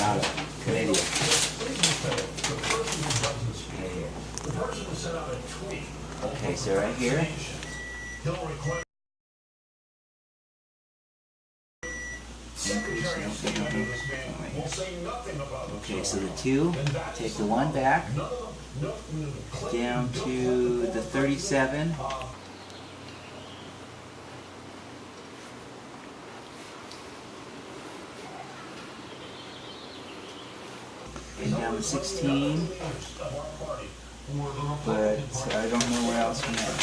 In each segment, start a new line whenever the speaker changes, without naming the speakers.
Colorado, Canadian. Okay, so right here. Okay, so the 2, take the 1 back, down to the 37. And down to 16. But I don't know where else from there.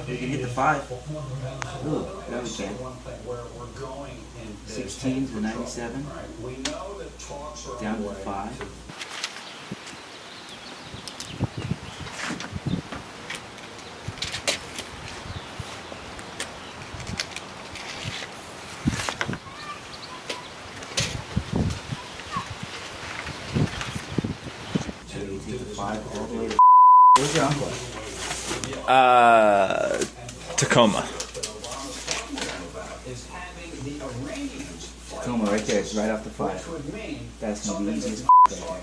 We can hit the 5. Ooh, that we can. 16 to 97. Down to the 5. So you take the 5 all the way to. Where's your uncle?
Tacoma.
Tacoma right there, it's right off the 5. That's gonna be the easiest right there.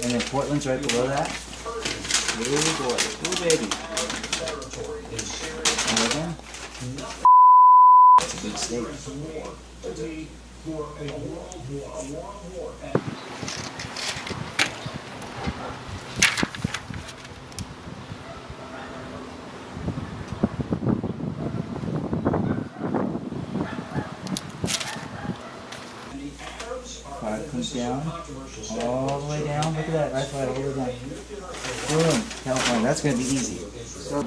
And then Portland's right below that. Oh boy, oh baby. Oregon. That's a big state. 5 comes down, all the way down. Look at that, right side, all the way down. Boom, California. That's going to be easy. So,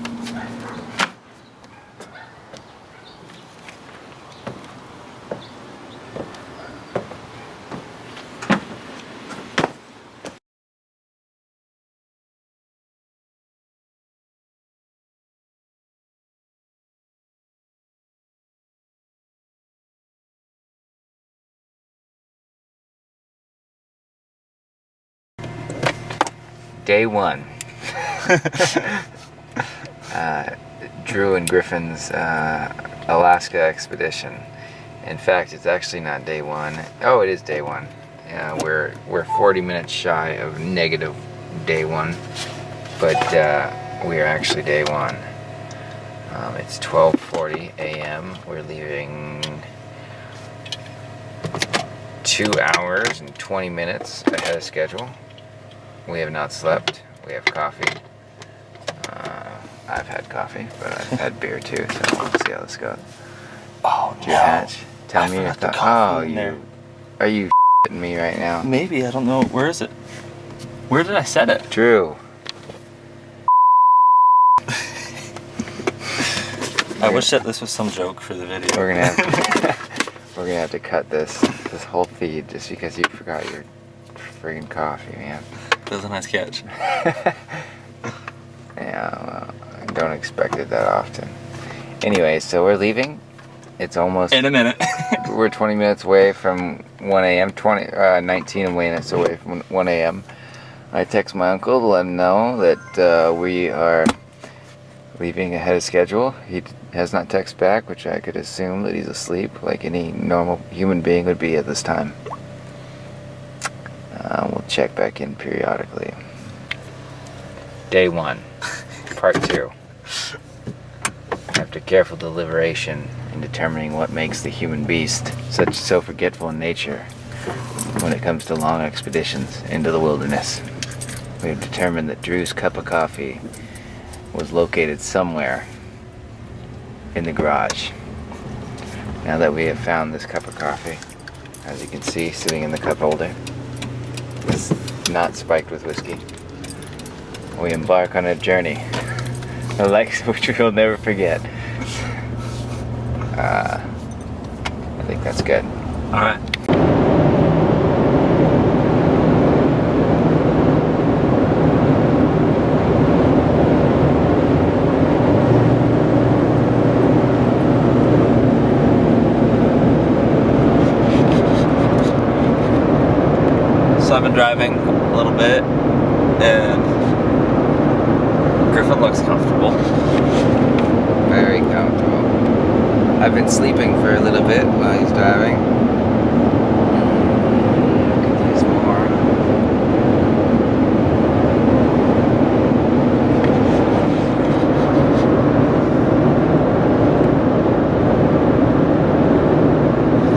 Day 1. Drew and Griffin's Alaska expedition. In fact, it's actually not day 1. Oh, it is day 1. We're 40 minutes shy of negative day 1, but we are actually day 1. It's 12:40 a.m. We're leaving 2 hours and 20 minutes ahead of schedule. We have not slept. We have coffee. I've had coffee, but I've had beer too, so we'll see how this goes.
Oh,
Drew Hatch, tell me your thoughts. Oh,
there.
Are you f***ing me right now?
Maybe, I don't know. Where is it? Where did I set it?
Drew.
I wish that this was some joke for the video.
We're gonna have to cut this whole feed just because you forgot your friggin' coffee, man.
That was a nice catch.
Yeah, well, I don't expect it that often. Anyway, so we're leaving. It's almost...
In a minute.
We're 20 minutes away from 1 a.m. 19 minutes away from 1 a.m. I text my uncle to let him know that we are leaving ahead of schedule. He has not texted back, which I could assume that he's asleep like any normal human being would be at this time. We'll check back in periodically. Day 1, part 2. After careful deliberation in determining what makes the human beast so forgetful in nature when it comes to long expeditions into the wilderness, we have determined that Drew's cup of coffee was located somewhere in the garage. Now that we have found this cup of coffee, as you can see, sitting in the cup holder, it's not spiked with whiskey. We embark on a journey, a life which we will never forget. I think that's good.
All right. So I've been driving a little bit. And Griffin looks comfortable.
Very comfortable. I've been sleeping for a little bit while he's driving. Could use more.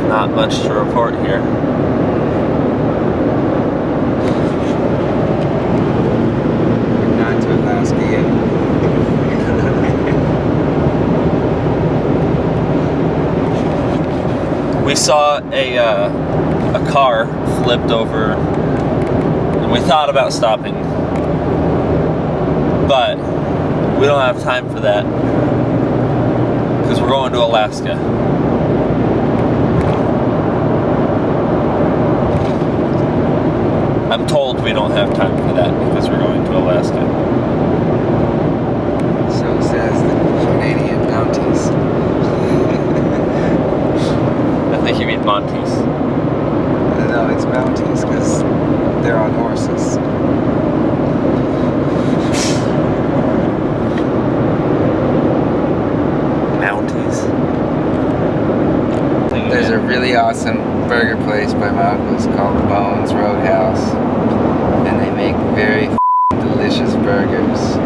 Not much to report here.
We're not to Alaska yet.
We saw a car flipped over, and we thought about stopping, but we don't have time for that because we're going to Alaska. I'm told we don't have time for that because we're going to Alaska.
So says the Canadian Mounties.
I think you mean Montes.
No, it's Mounties because they're on horses.
Mounties?
There's a really awesome burger place by my uncle's called Bones Roadhouse, and they make very delicious burgers.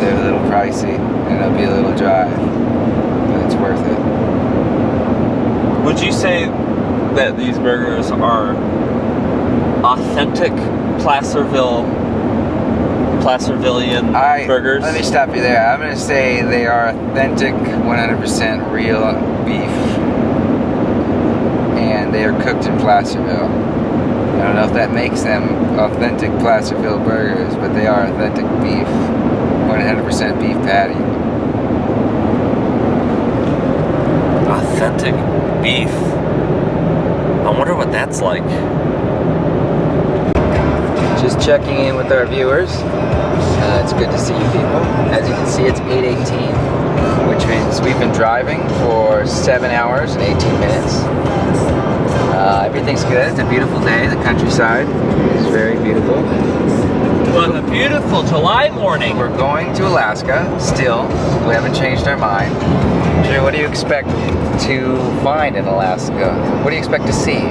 They're a little pricey, and it'll be a little drive, but it's worth it.
Would you say that these burgers are authentic Placervillian burgers?
Let me stop you there. I'm going to say they are authentic, 100% real beef, and they are cooked in Placerville. I don't know if that makes them authentic Placerville burgers, but they are authentic beef, 100% beef patty.
Authentic beef? I wonder what that's like.
Just checking in with our viewers. It's good to see you people. As you can see, it's 8:18, which means we've been driving for 7 hours and 18 minutes. Everything's good. It's a beautiful day. The countryside is very beautiful.
What a beautiful July morning.
We're going to Alaska still. We haven't changed our mind. Drew, what do you expect to find in Alaska? What do you expect to see?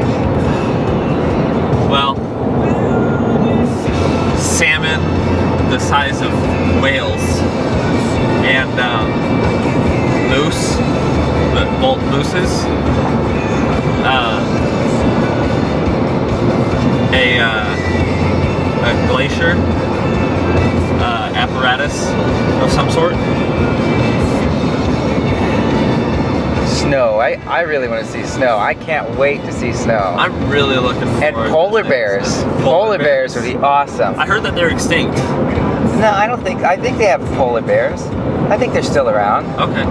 Well, salmon the size of whales and moose, bolt mooses, a glacier apparatus of some sort.
Snow. I really want to see snow. I can't wait to see snow.
I'm really looking forward
And polar bears. Polar bears would be awesome.
I heard that they're extinct.
No, I don't think. I think they have polar bears. I think they're still around.
Okay.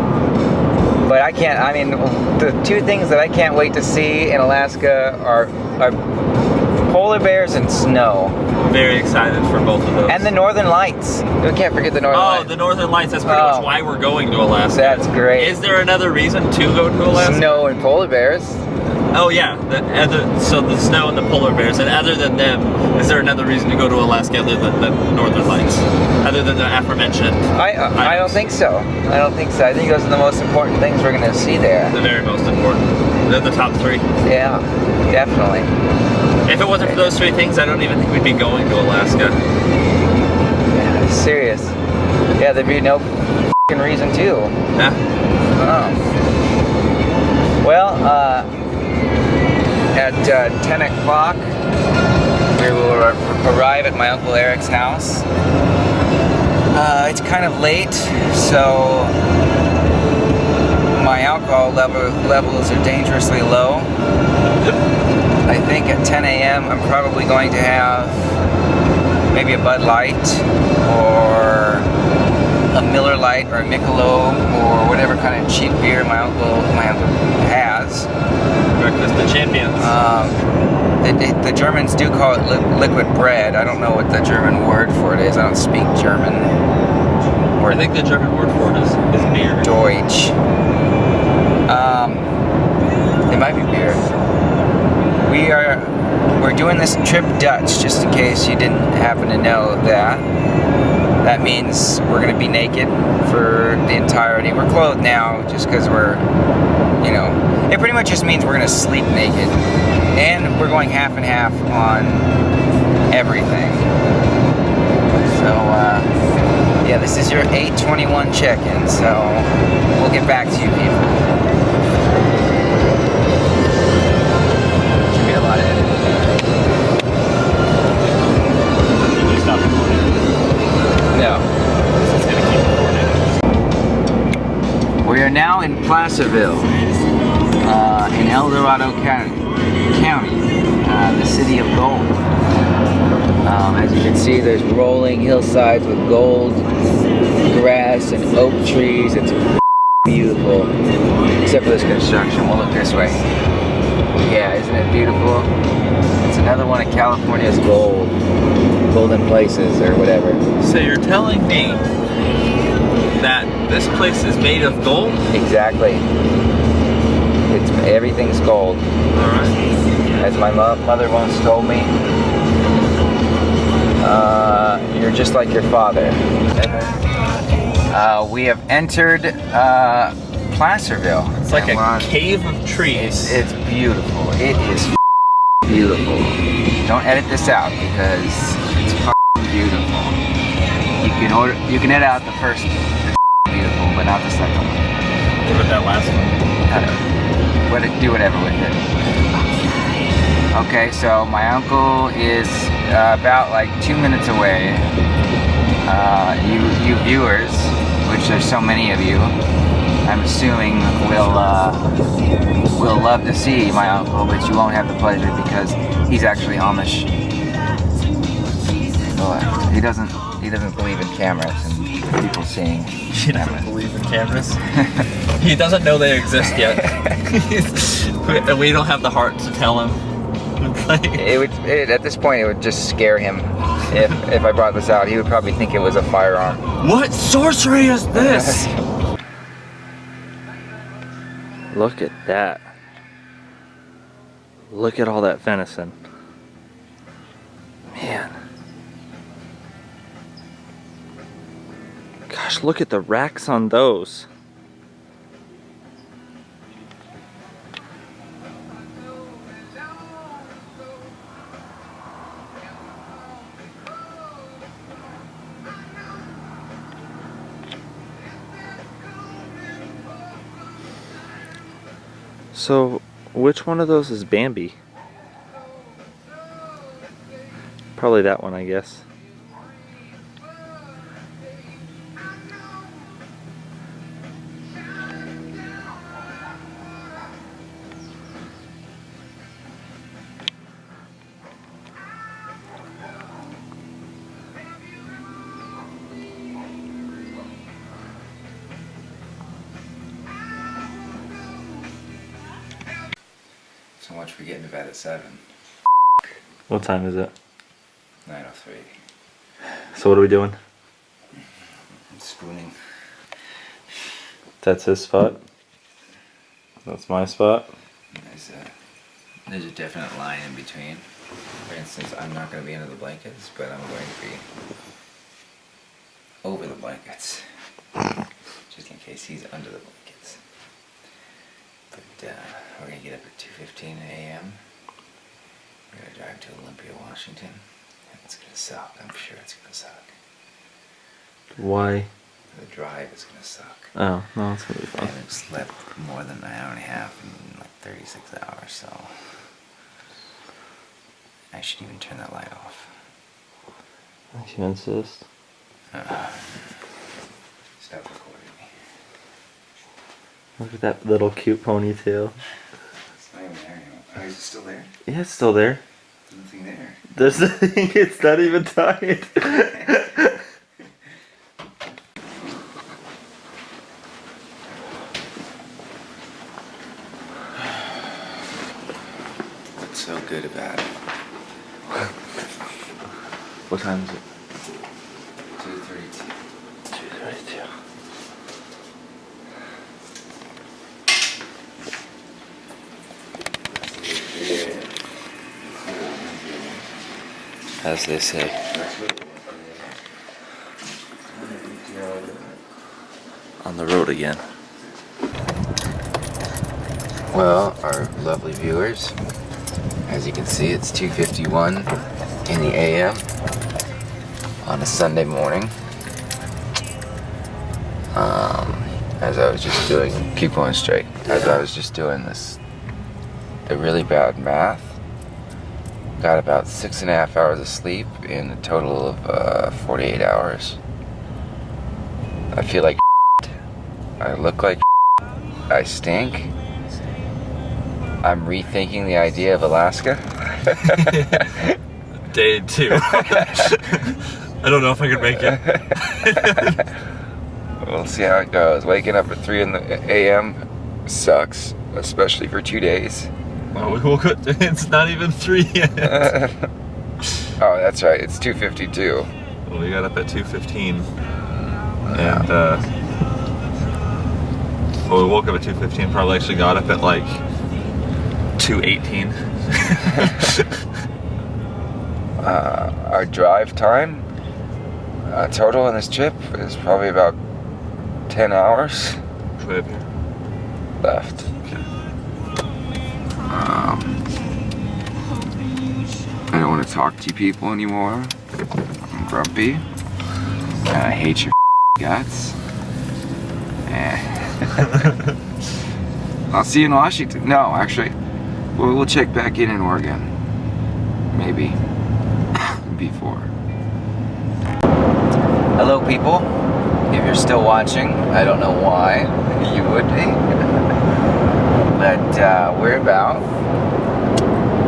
But I can't. I mean, the two things that I can't wait to see in Alaska are polar bears and snow.
Very excited for both of those.
And the Northern Lights. We can't forget the Northern Lights.
Oh, the Northern Lights. That's pretty much why we're going to Alaska.
That's great.
Is there another reason to go to Alaska?
Snow and polar bears.
Oh yeah, so the snow and the polar bears. And other than them, is there another reason to go to Alaska other than the Northern Lights? Other than the aforementioned?
I don't think so. I don't think so. I think those are the most important things we're going to see there.
The very most important. They're the top three.
Yeah, definitely.
If it wasn't for those three things, I don't even think we'd be going to Alaska.
Yeah, serious. Yeah, there'd be no f***ing reason to.
Yeah.
Oh. Well, at 10 o'clock, we will arrive at my Uncle Eric's house. It's kind of late, so my alcohol levels are dangerously low. I think at 10 a.m. I'm probably going to have maybe a Bud Light or a Miller Lite or a Michelob or whatever kind of cheap beer my uncle has.
Breakfast of champions.
The Germans do call it liquid bread. I don't know what the German word for it is. I don't speak German.
I think the German word for it is beer.
Deutsch. It might be beer. We are we're doing this trip Dutch, just in case you didn't happen to know that. That means we're gonna be naked for the entirety. We're clothed now just because we're, you know, it pretty much just means we're gonna sleep naked. And we're going half and half on everything. So, yeah, this is your 8:21 check-in, so we'll get back to you people. Should be a lot of editing.
Did you stop recording?
No.
It's gonna keep recording.
We are now in Placerville, in El Dorado County, the city of gold. As you can see, there's rolling hillsides with gold grass and oak trees. It's beautiful, except for this construction. We'll look this way. Yeah, isn't it beautiful? It's another one of California's golden places or whatever.
So you're telling me that this place is made of gold?
Exactly. Everything's gold.
Alright.
As my mother once told me, you're just like your father. We have entered Placerville.
It's like a cave of trees.
It's beautiful. It is beautiful. Don't edit this out because it's beautiful. You can edit out the first beautiful, but not the second one.
What about that last one?
Do whatever with it. Okay, so my uncle is about like 2 minutes away. You viewers, which there's so many of you, I'm assuming will love to see my uncle, but you won't have the pleasure because he's actually Amish. So, he doesn't believe in cameras and people seeing.
He doesn't believe in cameras. He doesn't know they exist yet. And we don't have the heart to tell him.
At this point, it would just scare him. If I brought this out, he would probably think it was a firearm.
What sorcery is this? Look at that. Look at all that venison. Man. Gosh, look at the racks on those. So, which one of those is Bambi? Probably that one, I guess.
So much for getting to bed at 7.
What time is it?
9:03.
So what are we doing?
Spooning.
That's his spot. That's my spot.
There's a definite line in between. For instance, I'm not going to be under the blankets, but I'm going to be over the blankets. Just in case he's under the blankets. But we're going to get up at 2:15 a.m. We're going to drive to Olympia, Washington. And it's going to suck. I'm sure it's going to suck.
Why?
The drive is going to suck.
Oh, no, it's going to be
I
fun.
haven't slept more than an hour and a half in like 36 hours, so I should even turn that light off.
You insist?
Stop recording me.
Look at that little cute ponytail.
It's not even there anymore. Oh, is it still there?
Yeah, it's still there.
There's nothing there.
There's nothing, it's not even tied.
What's so good about it?
What time is it?
2:32.
2:32.
as they say.
On the road again.
Well, our lovely viewers, as you can see, it's 2:51 in the AM on a Sunday morning. As I was just doing, keep going straight. As I was just doing the really bad math, got about 6.5 hours of sleep in a total of 48 hours. I feel like I look like I stink. I'm rethinking the idea of Alaska.
Day 2. I don't know if I could make it.
We'll see how it goes. Waking up at 3 in the AM sucks, especially for 2 days.
Well, we woke up. It's not even 3 yet.
Oh, that's right. It's 2:52.
Well, we got up at 2:15,
Yeah.
and well, we woke up at 2:15. Probably actually got up at like 2:18.
Our drive time total on this trip is probably about 10 hours
Way up here.
left. I don't want to talk to you people anymore. I'm grumpy. And I hate your guts. I'll see you in Washington. No, actually, we'll check back in Oregon. Maybe. Before. Hello, people. If you're still watching, I don't know why you would be. But we're about,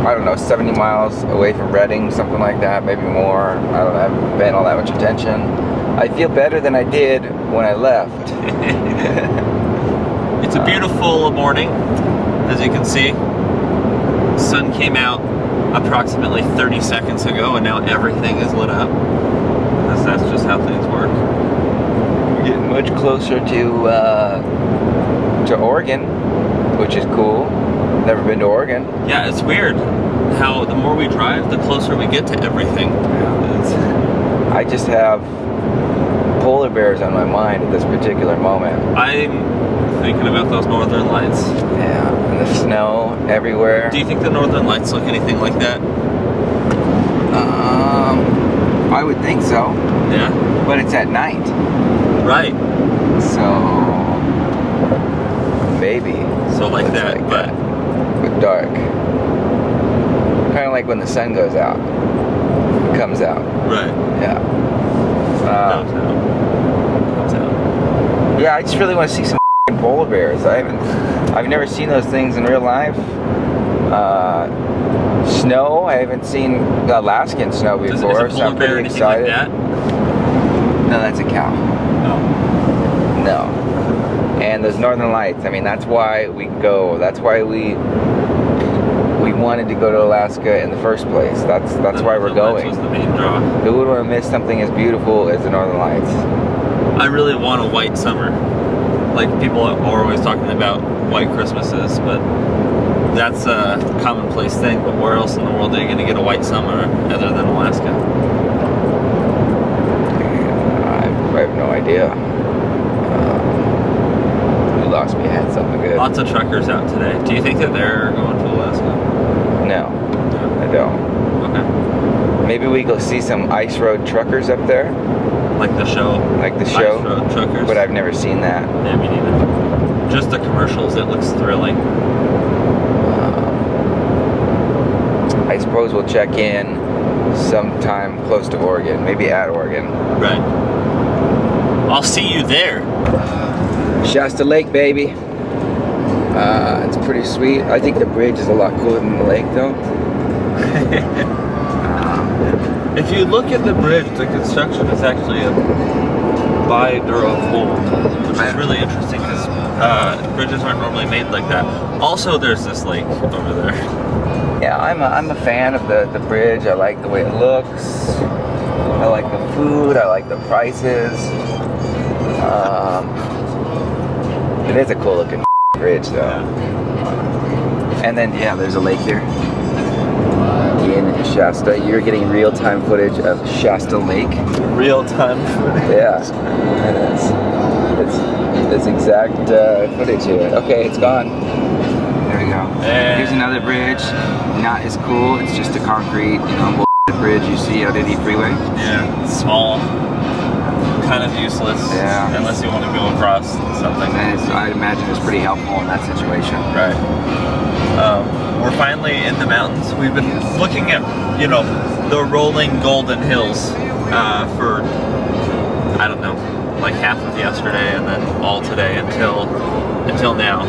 I don't know, 70 miles away from Redding, something like that, maybe more. I don't know, I haven't paying all that much attention. I feel better than I did when I left.
It's a beautiful morning, as you can see. Sun came out approximately 30 seconds ago, and now everything is lit up. Because that's just how things work.
We're getting much closer to Oregon, which is cool. Never been to Oregon.
Yeah, it's weird how the more we drive, the closer we get to everything.
I just have polar bears on my mind at this particular moment.
I'm thinking about those northern lights.
Yeah, and the snow everywhere.
Do you think the northern lights look anything like that?
I would think so,
Yeah.
but it's at night,
Right.
so maybe.
So like
Looks
that, but
but dark. Kind of like when the sun goes out, comes out.
right.
Yeah.
Comes out.
Yeah, I just really want to see some polar bears. I've never seen those things in real life. Snow, I haven't seen Alaskan snow
Is
before,
a
so
polar
I'm
bear
pretty
anything like
excited.
that?
No, that's a cow.
No.
No. And those northern lights, I mean, that's why we go. That's why we wanted to go to Alaska in the first place. That's why we're
The lights
going.
was the main draw.
Who would want to miss something as beautiful as the northern lights?
I really want a white summer. Like, people are always talking about white Christmases, but that's a commonplace thing. But where else in the world are you going to get a white summer other than Alaska?
I have no idea. You lost me. I had something good.
Lots of truckers out today. Do you think that they're going to Alaska?
No, I don't.
Okay.
Maybe we go see some ice road truckers up there,
Like the show.
like the show.
Ice Road Truckers.
But I've never seen that.
Yeah, me neither. Just the commercials. It looks thrilling.
I suppose we'll check in sometime close to Oregon, maybe at Oregon.
Right. I'll see you there.
Shasta Lake, baby. It's pretty sweet. I think the bridge is a lot cooler than the lake, though.
If you look at the bridge, the construction is actually a bi-durafold, which is really interesting because bridges aren't normally made like that. Also, there's this lake over there.
Yeah, I'm a fan of the bridge. I like the way it looks. I like the food. I like the prices. It is a cool looking bridge, though. And then, yeah, there's a lake here. in Shasta. You're getting real-time footage of Shasta Lake.
Real time.
Yeah, it's exact footage here. Okay, it's gone. There we go.
And
Here's another bridge. Not as cool. It's just a concrete, bullshit bridge you see out Indy Freeway.
yeah, small, kind of useless.
Yeah.
Unless you want to go across something.
And I'd imagine it's pretty helpful in that situation.
Right. We're finally in the mountains. We've been looking at, the rolling golden hills for, I don't know, like half of yesterday and then all today until now.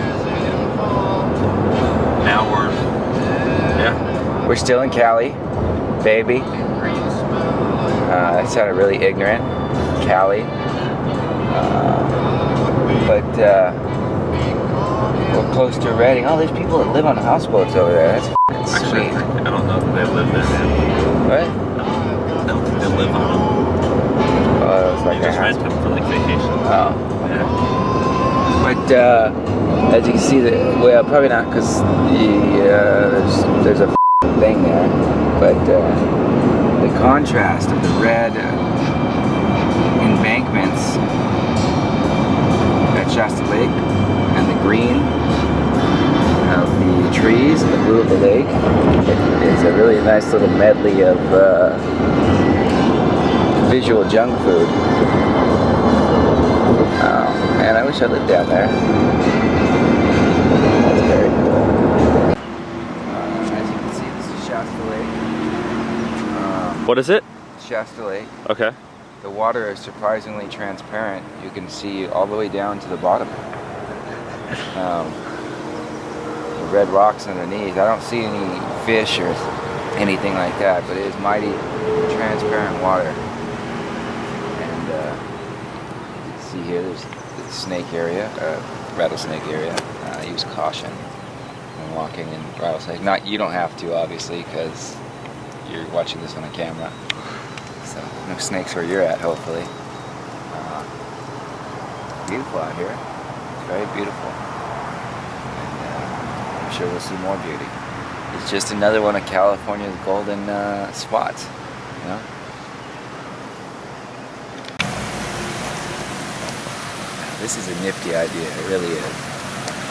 Now
We're still in Cali, baby. That sounded really ignorant. Cali. But we're close to Redding. Oh, there's people that live on houseboats over there. That's f***ing
Actually,
sweet.
I don't know if they live there, man.
What?
I don't think they live on them.
Oh, it was like
They
a
just rent them for like vacation.
Oh,
Yeah.
but as you can see, well, probably not because there's a f***ing thing there. But the contrast of the red embankments at Shasta Lake and the green of the trees and the blue of the lake is a really nice little medley of visual junk food. Oh, man, I wish I lived down there. That's very cool. As you can see, this is Shasta Lake.
What is it?
Shasta Lake.
Okay.
The water is surprisingly transparent. You can see all the way down to the bottom. The red rocks underneath. I don't see any fish or anything like that, but it is mighty transparent water. And you can see here, there's the snake area, rattlesnake area. Use caution when walking in rattlesnake. You don't have to, obviously, because you're watching this on a camera. So no snakes where you're at, hopefully. Beautiful out here. It's very beautiful. And I'm sure we'll see more beauty. It's just another one of California's golden spots, This is a nifty idea, it really is.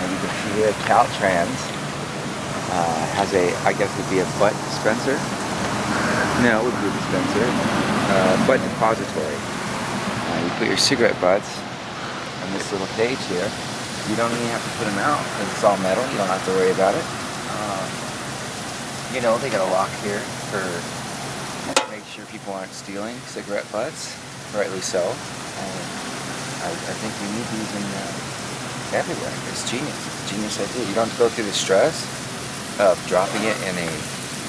And you can see here Caltrans has I guess it would be a butt dispenser. No, it would be a dispenser. Butt depository. You put your cigarette butts on this little page here. You don't even have to put them out because it's all metal. You don't have to worry about it. They got a lock here to make sure people aren't stealing cigarette butts. Rightly so. I think we need these everywhere. It's genius. It's a genius idea. You don't have to go through the stress of dropping it in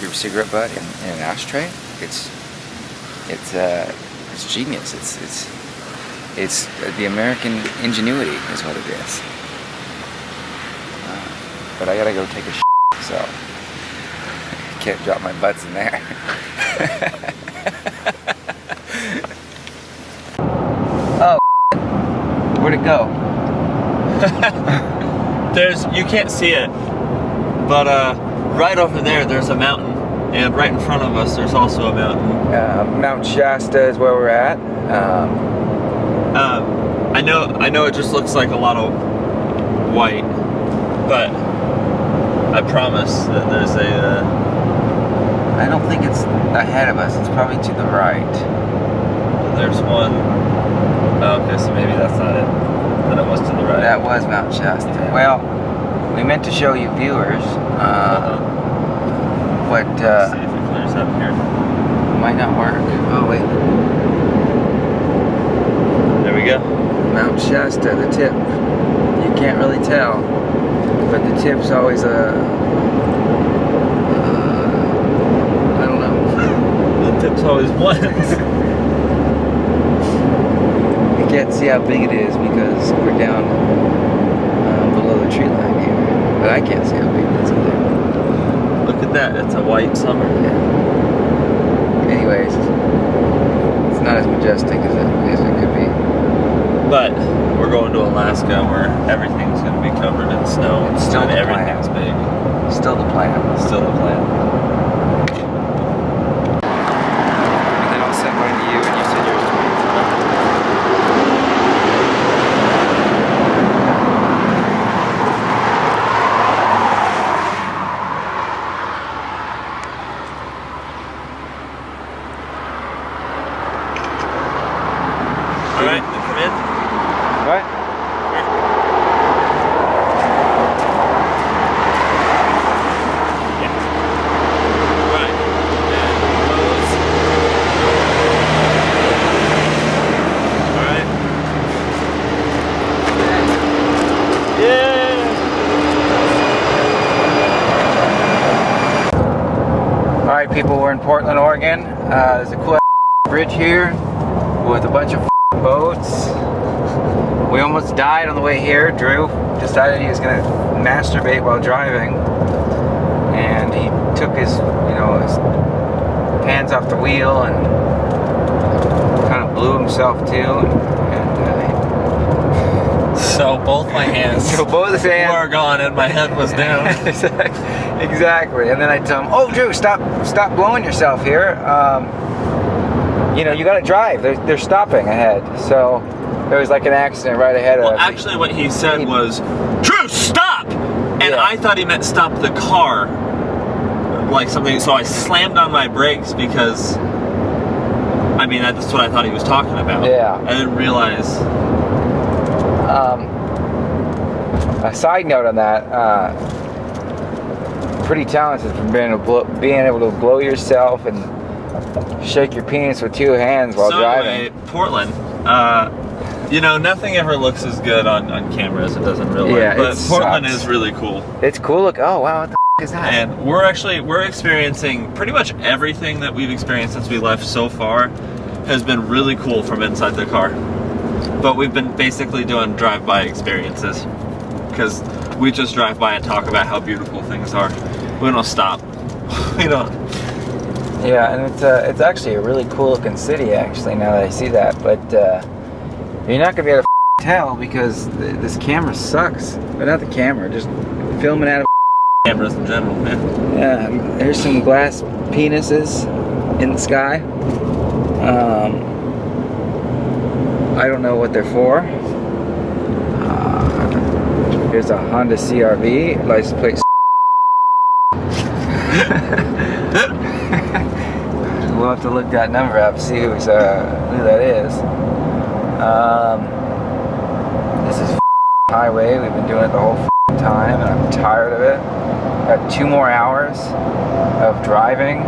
your cigarette butt in an ashtray. It's genius. It's the American ingenuity is what it is. But I gotta go take a shit, so I can't drop my butts in there. Oh, where'd it go?
You can't see it, but right over there's a mountain, and right in front of us there's also a mountain.
Mount Shasta is where we're at.
I know it just looks like a lot of white, but I promise that there's
I don't think it's ahead of us. It's probably to the right.
there's one. Oh, okay, so maybe that's not it. Then it was to the right.
That was Mount Shasta.
Yeah.
Well, we meant to show you viewers, but
Let's see if it clears up here.
might not work. Oh wait,
There we go.
Mount Shasta, the tip. You can't really tell, but the tip's always I don't know.
The tip's always one.
You can't see how big it is because we're down below the tree line here. But I can't see how big it is either.
Look at that. It's a white summer.
Yeah. Anyways, it's not as majestic as it could be.
But we're going to Alaska where everything's going to be covered in snow.
It's still
and
the
everything's big.
Still the plan.
Still the plan.
in Portland, Oregon. There's a cool bridge here with a bunch of boats. We almost died on the way here. Drew decided he was gonna masturbate while driving, and he took his, his hands off the wheel and kind of blew himself too.
So both my hands were gone and my head was down.
Exactly. And then I tell him, "Oh, Drew, stop blowing yourself here. You got to drive. They're stopping ahead." So there was like an accident right ahead of us.
Well, actually, what he said was, "Drew, stop!" And I thought he meant stop the car, like something. So I slammed on my brakes because, that's what I thought he was talking about.
Yeah.
I didn't realize.
A side note on that, pretty talented from being able to blow yourself and shake your penis with two hands while driving.
Anyway, Portland, nothing ever looks as good on camera as it does in real life.
Yeah,
but Portland is really cool.
It's cool. Look, oh wow, what the is that?
And we're experiencing pretty much everything that we've experienced since we left so far has been really cool from inside the car. But we've been basically doing drive-by experiences because we just drive by and talk about how beautiful things are. We don't stop. We don't.
Yeah, and it's actually a really cool looking city. Actually, now that I see that, but you're not gonna be able to tell because this camera sucks. But not the camera, just filming out of
cameras in general, man.
Yeah, there's some glass penises in the sky. I don't know what they're for. Here's a Honda CR-V, license plate. We'll have to look that number up, see who that is. This is highway. We've been doing it the whole time, and I'm tired of it. Got 2 more hours of driving.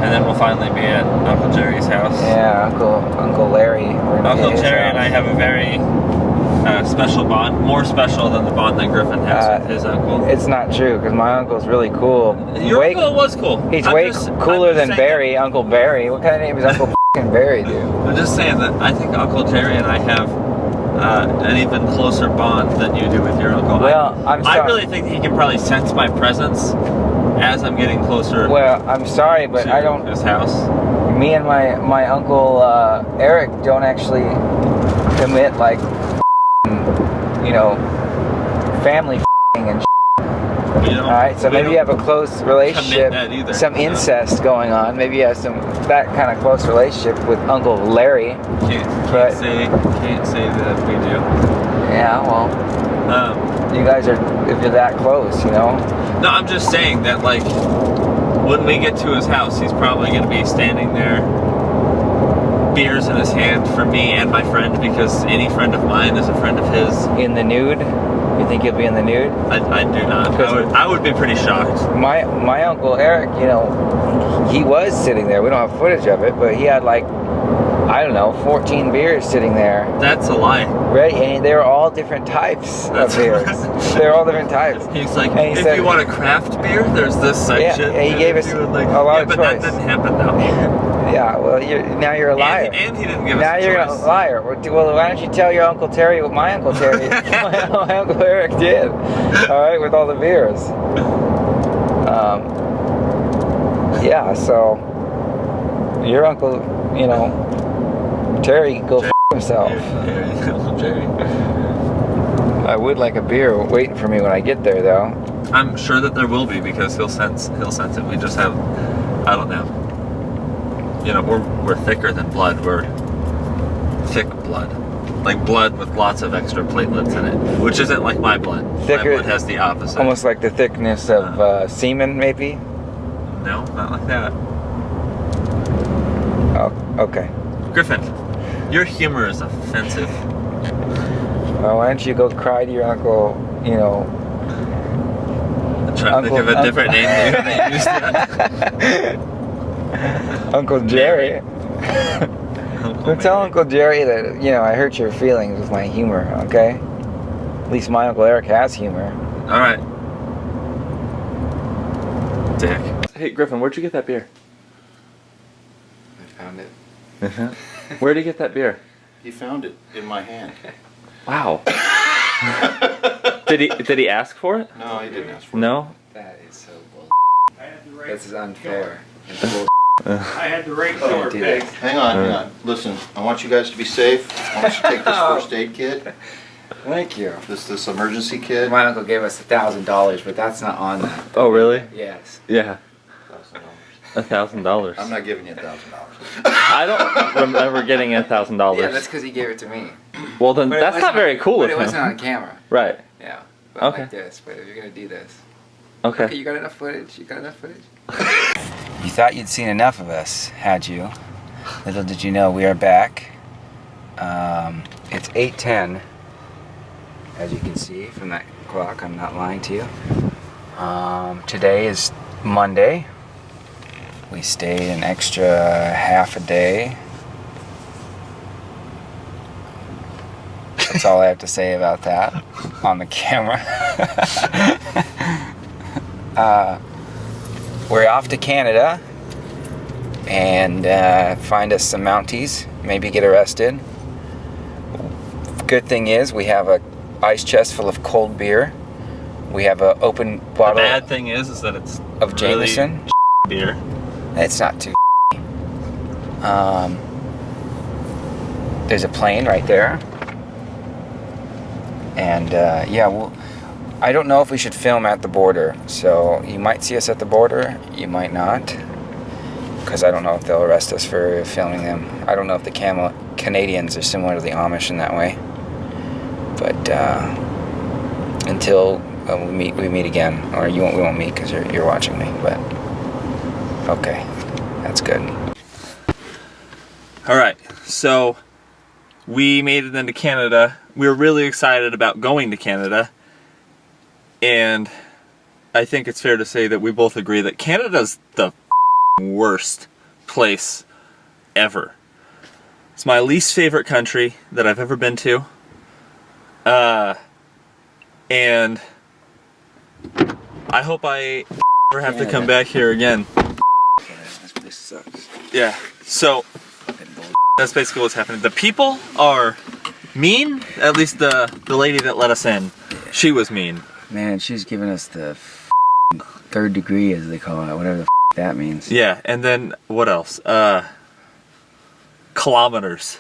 And then we'll finally be at Uncle Jerry's house.
Yeah, Uncle Larry.
Uncle Jerry and I have a very special bond, more special than the bond that Griffin has with his uncle.
It's not true, because my uncle's really cool.
Your uncle was cool.
He's way cooler than Barry, Uncle Barry. What kind of name is Uncle Barry, dude?
I'm just saying that I think Uncle Jerry and I have an even closer bond than you do with your uncle.
Well,
I really think he can probably sense my presence as I'm getting closer.
Well, I'm sorry, but I don't.
His house.
Me and my uncle Eric don't actually commit like family and. All right, so maybe you have a close relationship, some incest going on. Maybe you have that kind of close relationship with Uncle Larry.
Can't say that we do.
Yeah, well, you guys are, if you're that close,
No, I'm just saying that, like, when we get to his house, he's probably going to be standing there, beers in his hand for me and my friend, because any friend of mine is a friend of his.
In the nude? You think he'll be in the nude?
I do not. I would be pretty shocked.
My Uncle Eric, he was sitting there. We don't have footage of it, but he had like, 14 beers sitting there.
That's a lie.
Ready, and they were all different types of beers. They're all different types.
He's like, if you want a craft beer, there's this section.
Yeah, he gave us a lot of choice.
But that didn't happen though.
Yeah, well, now you're a liar.
And he didn't give us
a choice. Now you're a liar. Well, why don't you tell your Uncle Terry what my Uncle Terry, my Uncle Eric did? All right, with all the beers. Yeah, so your uncle, Terry, go f himself.
Uncle Jerry.
I would like a beer waiting for me when I get there, though.
I'm sure that there will be because he'll sense it. We just have, I don't know. We're thicker than blood. We're thick blood, like blood with lots of extra platelets in it, which isn't like my blood.
Thicker.
My blood has the opposite.
Almost like the thickness of semen, maybe.
No, not like that.
Oh, okay.
Griffin, your humor is offensive.
Well, why don't you go cry to your uncle,
I'm trying to think of a different name that you used that.
Uncle Jerry. Tell Uncle Jerry that, I hurt your feelings with my humor, okay? At least my Uncle Eric has humor.
Alright. Dick. Hey, Griffin, where'd you get that beer? Where'd he get that beer?
He found it in my hand.
Wow. Did he ask for it?
No, he didn't ask for it.
No?
That is so bull. This is unfair.
I had the right short
do
pick.
this.
Hang on. Listen, I want you guys to be safe. I want you to take this first aid kit,
Thank you.
this emergency kit.
My uncle gave us $1,000, but that's not on that.
Oh, really?
Yes.
Yeah.
$1,000.
$1,000.
I'm not giving you $1,000.
I don't remember getting $1,000.
Yeah, that's because he gave it to me.
Well, then
But it
that's not
wasn't-
very cool
But
of
it wasn't
him.
on camera.
Right.
Yeah. But
Okay.
like this. But if you're gonna do this.
Okay.
Okay, you got enough footage? You got enough footage? You thought you'd seen enough of us, had you? Little did you know we are back. It's 8:10, as you can see from that clock. I'm not lying to you. Today is Monday. We stayed an extra half a day. That's all I have to say about that on the camera. We're off to Canada and find us some Mounties, maybe get arrested. Good thing is we have a ice chest full of cold beer. We have an open
The
bottle
bad thing is that it's
of Jameson.
really beer.
It's not too. There's a plane right there. And yeah, well, I don't know if we should film at the border. So you might see us at the border, you might not. Because I don't know if they'll arrest us for filming them. I don't know if the Canadians are similar to the Amish in that way. But until we meet again, or we won't meet because you're watching me. But okay, that's good.
All right, so we made it into Canada. We were really excited about going to Canada, and I think it's fair to say that we both agree that Canada's the worst place ever. It's my least favorite country that I've ever been to, and I hope I never have to come back here again.
This sucks.
Yeah, so that's basically what's happening. The people are mean. At least the lady that let us in, she was mean.
Man, she's giving us the third degree, as they call it, whatever the that means.
Yeah, and then what else? Kilometers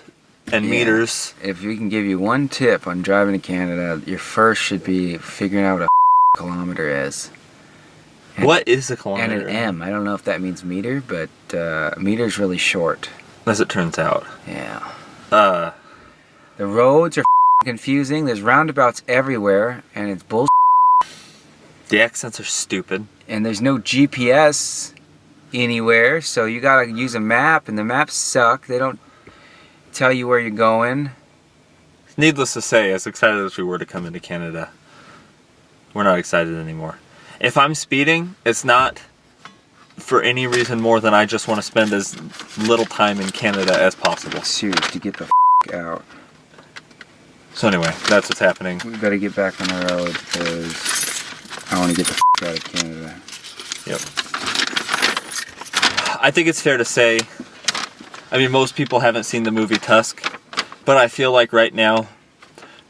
and
Yeah.
meters.
If we can give you one tip on driving to Canada, your first should be figuring out what a kilometer is.
What is a
And
kilometer?
an M. I don't know if that means meter, but meter's really short.
As it turns out.
Yeah.
The
roads are confusing. There's roundabouts everywhere, and it's bullshit.
The accents are stupid.
And there's no GPS anywhere, so you gotta use a map, and the maps suck. They don't tell you where you're going.
Needless to say, as excited as we were to come into Canada, we're not excited anymore. If I'm speeding, it's not for any reason more than I just want to spend as little time in Canada as possible.
Serious, to get the out.
So anyway, that's what's happening.
We better get back on the road because I want to get the out of Canada.
Yep. I think it's fair to say, I mean, most people haven't seen the movie Tusk, but I feel like right now,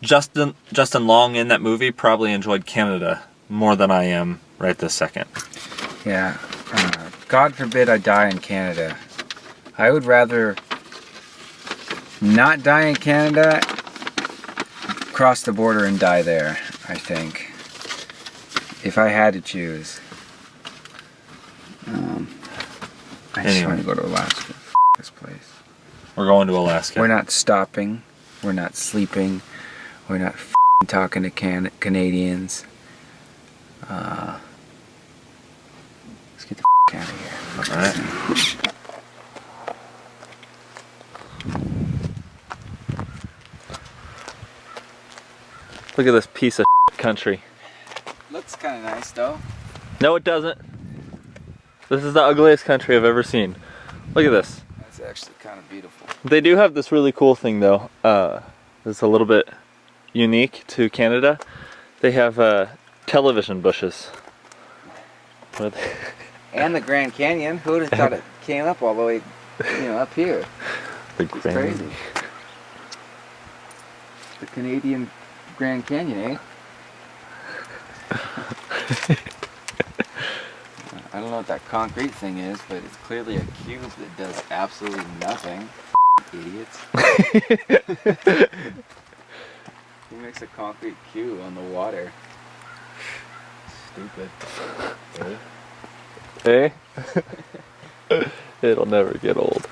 Justin Long in that movie probably enjoyed Canada more than I am right this second.
Yeah. God forbid I die in Canada. I would rather not die in Canada, cross the border and die there, I think. If I had to choose. I just
Anyway.
want to go to Alaska. This place.
We're going to Alaska.
We're not stopping. We're not sleeping. We're not talking to Canadians. Let's get the out of here.
All right. Look at this piece of country.
Looks kind of nice though.
No, it doesn't. This is the ugliest country I've ever seen. Look at this.
That's actually kind of beautiful.
They do have this really cool thing though. That's a little bit unique to Canada. They have television bushes. What are they?
And the Grand Canyon. Who would have thought it came up all the way, up here?
The
It's crazy. The Canadian Grand Canyon, eh? I don't know what that concrete thing is, but it's clearly a cube that does absolutely nothing. Idiots. Who makes a concrete cube on the water? Stupid.
Eh? It'll never get old.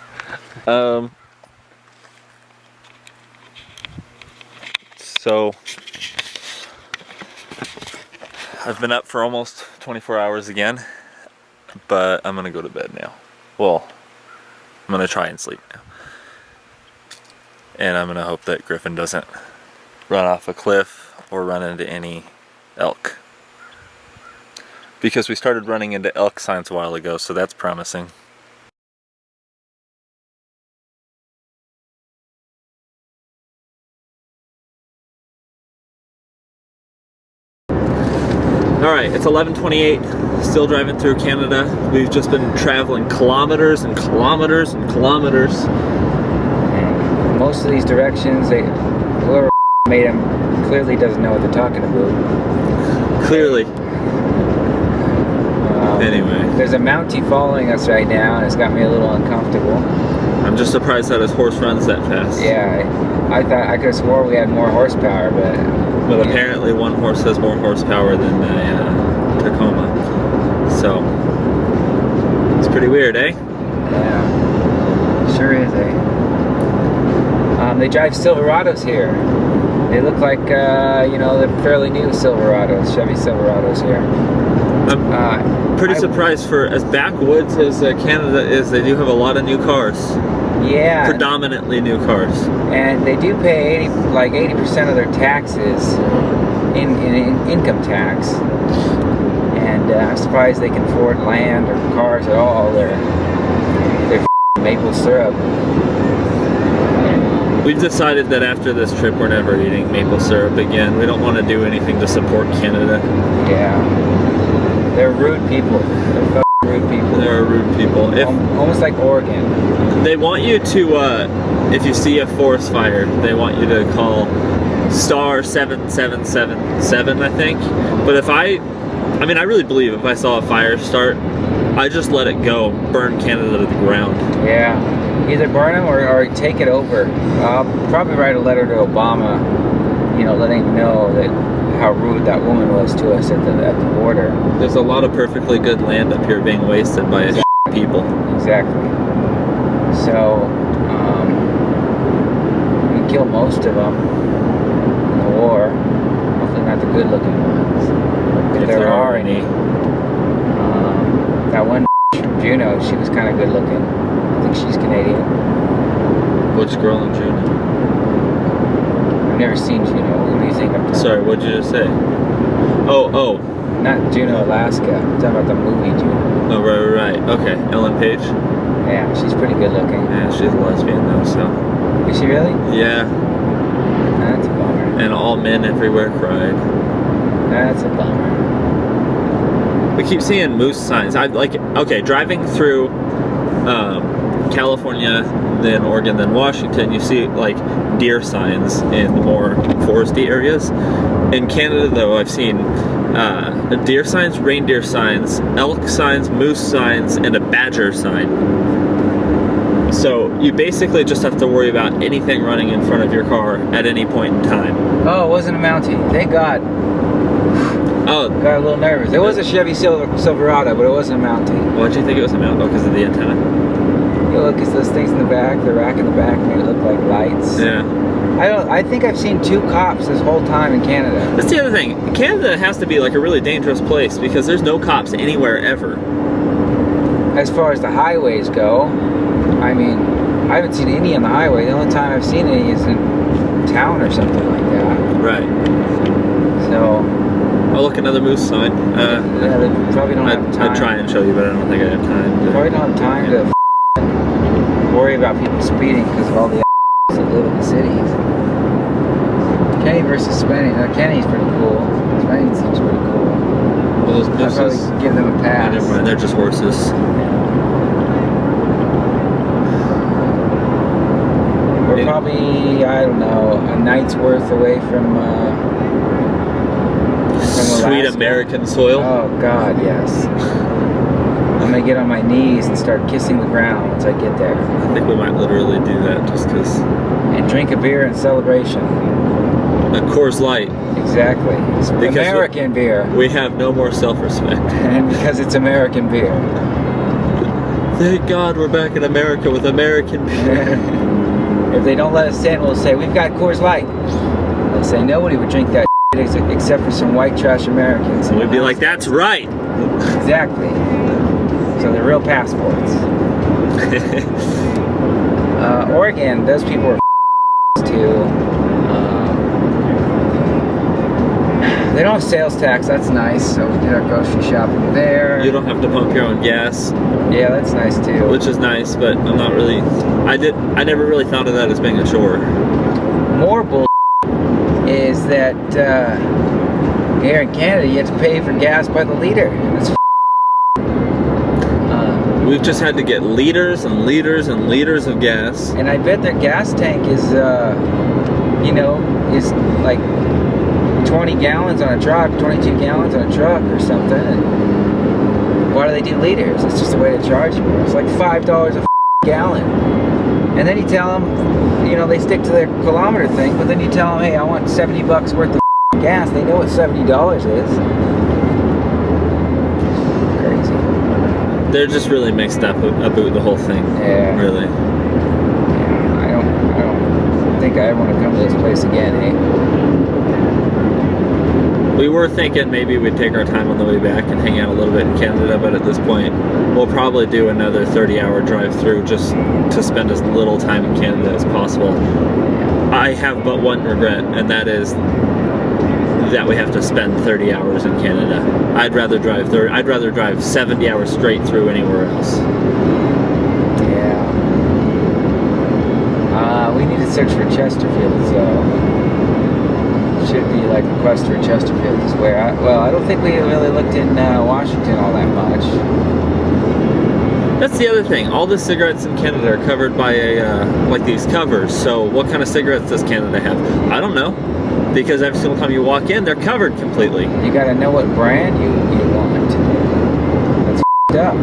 So I've been up for almost 24 hours again, but I'm gonna go to bed now. Well, I'm gonna try and sleep now. And I'm gonna hope that Griffin doesn't run off a cliff or run into any elk. Because we started running into elk signs a while ago, so that's promising. Alright, it's 11:28, still driving through Canada. We've just been traveling kilometers and kilometers and kilometers.
And most of these directions, whoever made them clearly doesn't know what they're talking about.
Clearly. Anyway.
There's a Mountie following us right now, and it's got me a little uncomfortable.
I'm just surprised that his horse runs that fast.
Yeah, I thought I could have swore we had more horsepower, but
apparently one horse has more horsepower than the Tacoma. So, it's pretty weird, eh?
Yeah, sure is, eh? They drive Silverados here. They look like, they're fairly new Silverados, Chevy Silverados here.
I'm pretty surprised for as backwoods as Canada is, they do have a lot of new cars.
Yeah.
Predominantly new cars.
And they do pay 80% of their taxes in income tax. And I'm surprised they can afford land or cars at all. They're maple syrup.
We've decided that after this trip we're never eating maple syrup again. We don't want to do anything to support Canada.
Yeah. They're rude people. They're rude people.
They're rude people.
Almost like Oregon.
They want you to, if you see a forest fire, they want you to call star 7777, I think. But if I really believe if I saw a fire start, I just let it go, burn Canada to the ground.
Yeah. Either burn them or take it over. I'll probably write a letter to Obama, letting him know that how rude that woman was to us at the border.
There's a lot of perfectly good land up here being wasted by people.
Exactly. So, we killed most of them in the war. Hopefully not the good-looking ones. If there are any. That one from Juneau, she was kind of good-looking. I think she's Canadian.
Which girl in Juneau?
I've never seen Juneau. What do you think I'm talking about?
Sorry, what'd you just say? Oh.
Not Juneau, Alaska. I'm talking about the movie Juneau.
Oh, right. Okay, Ellen Page.
Yeah, she's pretty good looking.
Yeah, she's a lesbian though, so.
Is she really?
Yeah.
That's a bummer.
And all men everywhere cried.
That's a bummer.
We keep seeing moose signs. Driving through California, then Oregon, then Washington, you see deer signs in the more foresty areas. In Canada though, I've seen deer signs, reindeer signs, elk signs, moose signs, and a badger sign. So you basically just have to worry about anything running in front of your car at any point in time.
Oh, it wasn't a Mountie. Thank God.
Oh.
Got a little nervous. It was a Chevy Silverado, but it wasn't a Mountie.
Why'd you think it was a Mountie? Oh, because of the antenna?
Look, it's those things in the back, the rack in the back made it look like lights.
Yeah.
I think I've seen 2 cops this whole time in Canada.
That's the other thing. Canada has to be a really dangerous place because there's no cops anywhere ever.
As far as the highways go, I haven't seen any on the highway. The only time I've seen any is in town or something like that.
Right.
So.
Oh, look, another moose sign.
Yeah, they probably don't have time.
I'd try and show you, but I don't think I have time.
They probably don't have time to worry about people speeding because of all the that live in the cities. Kenny versus Spenny. Now, Kenny's pretty cool. Spenny seems pretty cool.
Well, those
I'd
mooses,
probably give them a pass.
never mind, they're just horses.
We're probably, I don't know, a night's worth away from
Sweet
Alaska.
American soil.
Oh God, yes. I'm gonna get on my knees and start kissing the ground once I get there.
I think we might literally do that just because.
And drink a beer in celebration.
A Coors Light.
Exactly. It's
Because
American beer.
We have no more self-respect.
And because it's American beer.
Thank God we're back in America with American beer.
If they don't let us in, we'll say, we've got Coors Light. They'll say, nobody would drink that except for some white trash Americans.
And we'd be like, that's right.
Exactly. So they're real passports. Oregon, those people are too. They don't have sales tax, that's nice, so we did our grocery shopping there.
You don't have to pump your own gas,
Yeah, that's nice too.
which is nice, but I'm not really. I never really thought of that as being a chore.
More bull is that here in Canada you have to pay for gas by the liter. That's
We've just had to get liters and liters and liters of gas.
and I bet their gas tank is, is like 20 gallons on a truck, 22 gallons on a truck or something. And why do they do liters? It's just a way to charge you. It's like $5 a gallon. And then you tell them, they stick to their kilometer thing, but then you tell them, hey, I want $70 worth of gas. They know what $70 is. Crazy.
They're just really mixed up about the whole thing.
Yeah.
Really.
Yeah, I don't think I ever want to come to this place again, eh?
We were thinking maybe we'd take our time on the way back and hang out a little bit in Canada, but at this point, we'll probably do another 30-hour drive through just to spend as little time in Canada as possible. I have but one regret, and that is that we have to spend 30 hours in Canada. I'd rather drive 70 hours straight through anywhere else.
Yeah. We need to search for Chesterfield, so should be like a quest for Chesterfield is where I don't think we really looked in Washington all that much.
That's the other thing. All the cigarettes in Canada are covered by like these covers. So what kind of cigarettes does Canada have? I don't know. Because every single time you walk in, they're covered completely.
You gotta know what brand you want. That's f***ed up.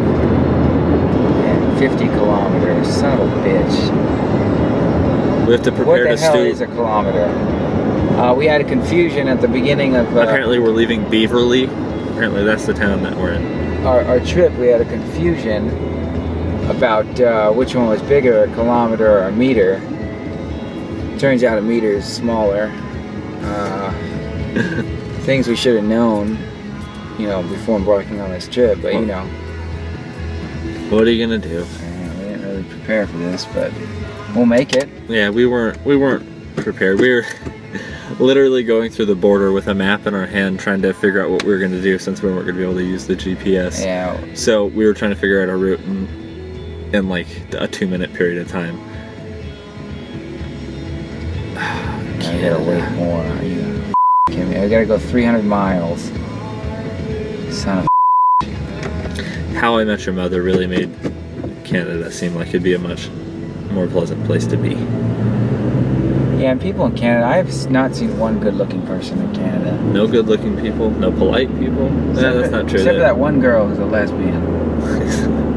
Yeah, 50 kilometers. Son of a bitch.
We have to
What
prepare
the
to
hell
stew.
is a kilometer? We had a confusion at the beginning of
Apparently we're leaving Beaverly. Apparently that's the town that we're in.
our trip. We had a confusion about which one was bigger, a kilometer or a meter. Turns out a meter is smaller. Things we should have known, before embarking on this trip. But
What are you gonna do?
we didn't really prepare for this, but we'll make it.
Yeah, we weren't prepared. We were literally going through the border with a map in our hand, trying to figure out what we were gonna do since we weren't gonna be able to use the GPS.
Yeah.
So we were trying to figure out our route in like a 2-minute period of time.
I gotta wait more. Are you kidding me? I gotta go 300 miles. Son of
How I Met Your Mother really made Canada seem like it'd be a much more pleasant place to be.
Yeah, and people in Canada, I have not seen one good-looking person in Canada.
No good-looking people, no polite people. Yeah, that's not true.
Except for that one girl who's a lesbian.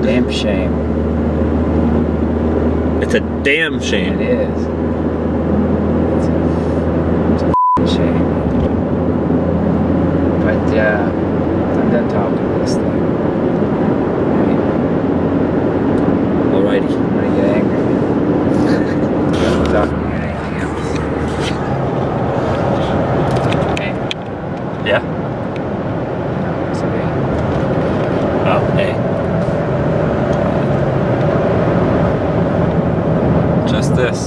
Damn shame.
It's a damn shame.
It is. It's a shame. But I'm done talking to this thing.
Alrighty.
I'm gonna get angry. I'm talking about anything else. Hey.
Yeah?
It's okay.
Oh, hey. Just this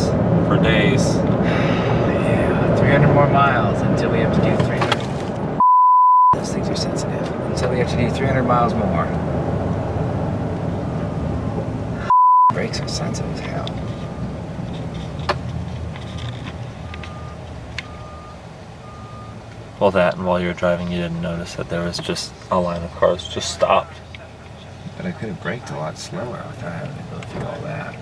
for days.
Yeah, 300 more miles until we have to do 300. Those things are sensitive. Until we have to do 300 miles more. Brakes are sensitive as hell.
Well, that, and while you were driving, you didn't notice that there was just a line of cars just stopped.
But I could have braked a lot slower without having to go through all that.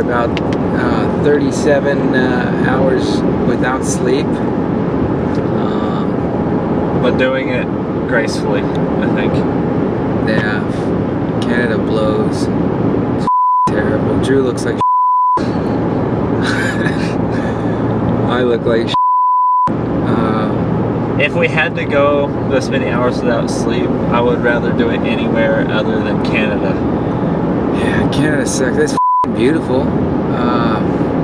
about 37 hours without sleep.
But doing it gracefully, I think.
Yeah, Canada blows. It's terrible. Drew looks like I look like
If we had to go this many hours without sleep, I would rather do it anywhere other than Canada.
yeah, Canada sucks. It's beautiful.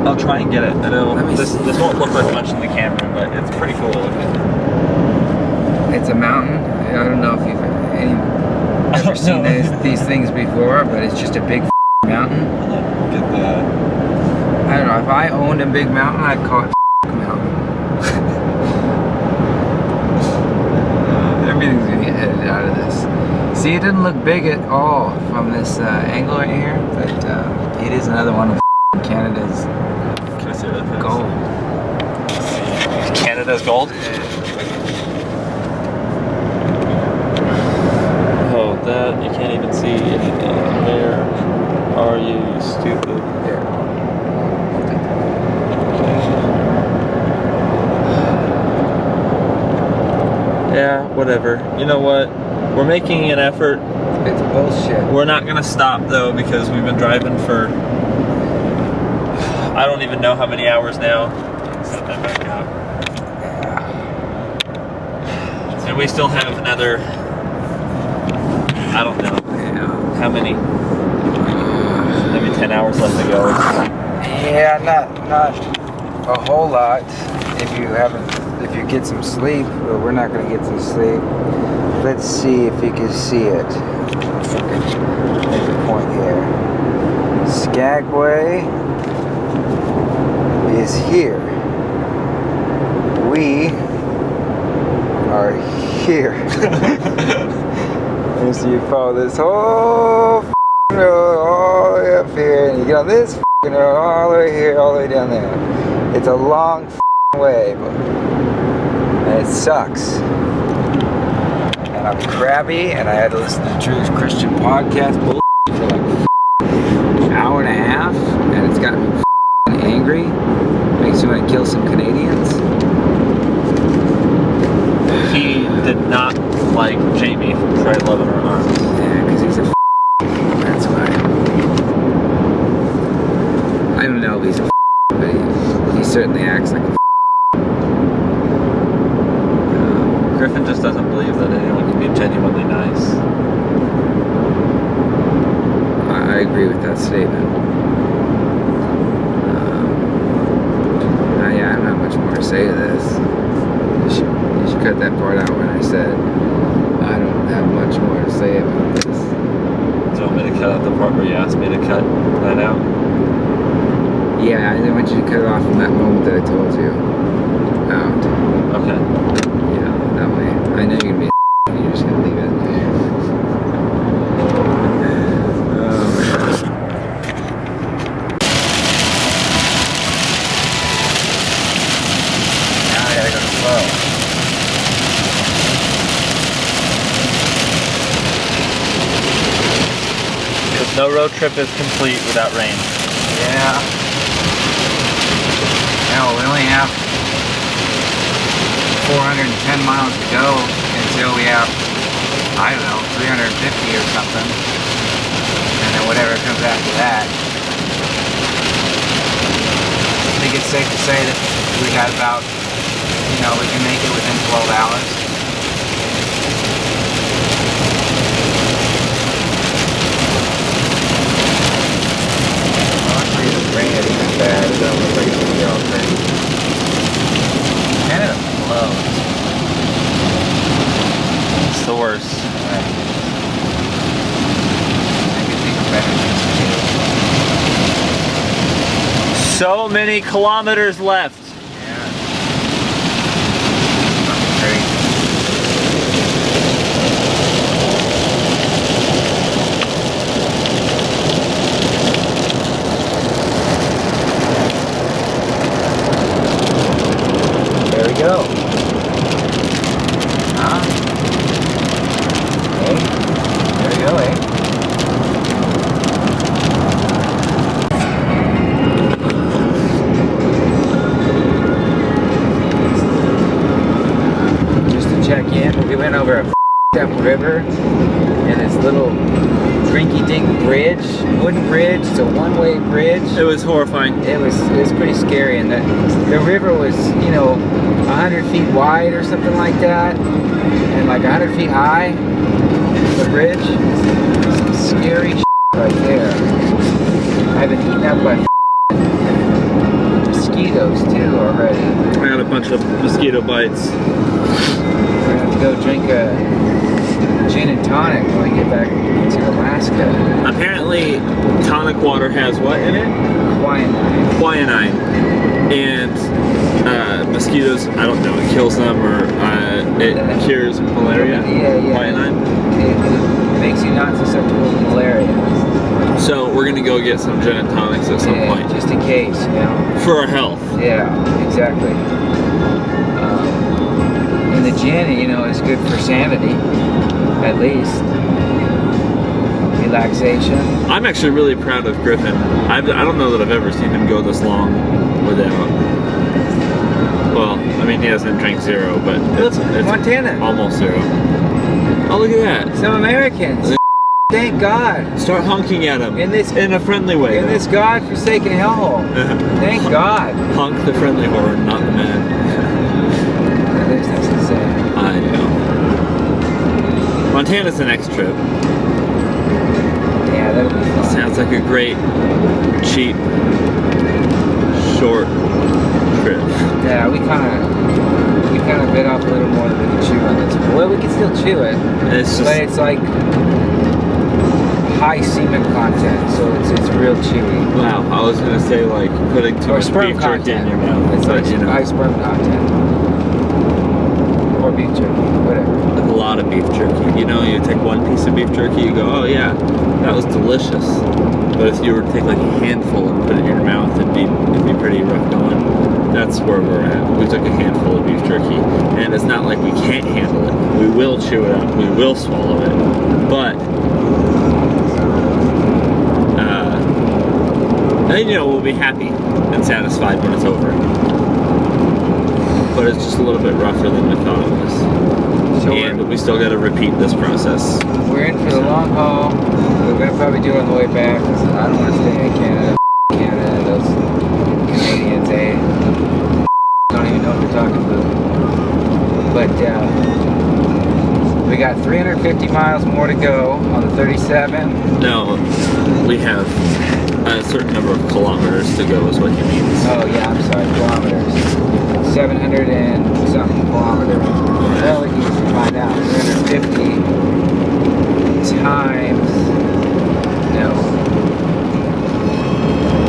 I'll try and get it. I know
Let me
this
see.
won't look like much in the camera, but it's pretty cool looking.
It's a mountain. I don't know if you've ever seen these things before, but it's just a big mountain.
Get the
I don't know. If I owned a big mountain, I'd call it mountain. Everything's gonna get edited out of this. See, it doesn't look big at all from this angle right here, but it is another one of Canada's
Can I see that?
gold.
Canada's gold? Oh, that you can't even see anything. Where are you, stupid? Yeah, whatever. You know what? We're making an effort.
It's bullshit.
We're not gonna stop though because we've been driving for I don't even know how many hours now. Set that back up. And we still have another I don't know
Yeah.
how many maybe 10 hours left to go.
Yeah, not a whole lot. If you get some sleep, but we're not gonna get some sleep. Let's see if you can see it. If I can make a point here. Skagway is here. We are here. And so you follow this whole road all the way up here, and you get on this road all the way here, all the way down there. It's a long way, and it sucks. And I'm crabby, and I had to listen to Drew's Christian podcast for like an hour and a half, and it's got me angry. Makes me want to kill some Canadians.
He did not like Jamie from Try Love in Her Arms.
Yeah, because he's a that's why. I don't know if he's a but he certainly acts like a
Griffin just doesn't believe that anyone can be genuinely nice.
I agree with that statement. Yeah, I don't have much more to say to this. You should cut that part out when I said I don't have much more to say about this.
Do you want me to cut out the part where you asked me to cut that out?
Yeah, I want you to cut it off from that moment that I told you out.
Okay.
Yeah, that way. I know you're gonna be and you're just gonna leave it. Now I gotta go slow.
Because no road trip is complete without rain.
Yeah. Now we only have 410 miles to go until we have, I don't know, 350 or something. And then whatever comes after that. I think it's safe to say that we got about, we can make it within 12 hours. Honestly, the rain isn't as bad. It doesn't look like it's gonna be all crazy. Canada blows.
It's the worst.
I could think of better things to do.
So many kilometers left.
Yeah. Fucking crazy. There we go. Huh? Hey, there we go, eh? river and this little rinky-dink bridge, wooden bridge. It's a one-way bridge.
It was horrifying.
It was pretty scary, and the river was, you know, 100 feet wide or something like that, and like 100 feet high. The bridge, some scary shit right there. I've been eaten up by mosquitoes too already.
I got a bunch of mosquito bites.
We're gonna have to go drink a gin and tonic when we get back to Alaska.
Apparently, tonic water has what in it?
Quinine.
Quinine. And mosquitoes, I don't know, it kills them or it cures malaria.
Yeah.
Quinine.
It makes you not susceptible to malaria.
So we're gonna go get some gin and tonics at some point.
Just in case, you know.
For our health.
Yeah, exactly. And the gin, you know, is good for sanity, at least. Relaxation.
I'm actually really proud of Griffin. I don't know that I've ever seen him go this long without. Well, I mean, he doesn't drink zero, but it's
Montana.
almost zero. Oh, look at that.
Some Americans. Thank God.
Start honking at him in a friendly way.
In this God-forsaken hellhole. Thank God.
Honk the friendly horn, not the man.
That's insane.
I know. Montana's the next trip.
Yeah, that'll be fun.
Sounds like a great, cheap, short trip.
Yeah, we kind of bit off a little more than we can chew on this. Well, we can still chew it,
It's
but
just
it's like high semen content, so it's real chewy.
wow. I was gonna say like putting too
Or
much
sperm
beef jerky in
content.
your mouth.
It's
but,
like
you know,
high sperm content. Or beef jerky, whatever.
a lot of beef jerky. You know, you take one piece of beef jerky, you go, oh yeah, that was delicious. But if you were to take like a handful and put it in your mouth, it'd be pretty rough going. That's where we're at. We took a handful of beef jerky, and it's not like we can't handle it. We will chew it up. We will swallow it. But and, you know, we'll be happy and satisfied when it's over. But it's just a little bit rougher than we thought it was.
So
And we still got to repeat this process.
we're in for the long haul. We're gonna probably do it on the way back, 'cause I don't want to stay in Canada. Canada, those Canadians, don't even know what they're talking about. But we got 350 miles more to go on the 37.
No, we have a certain number of kilometers to go is what he means.
Oh yeah, I'm sorry, kilometers. 700 and something kilometers. Well, you can find out. 350 times. No.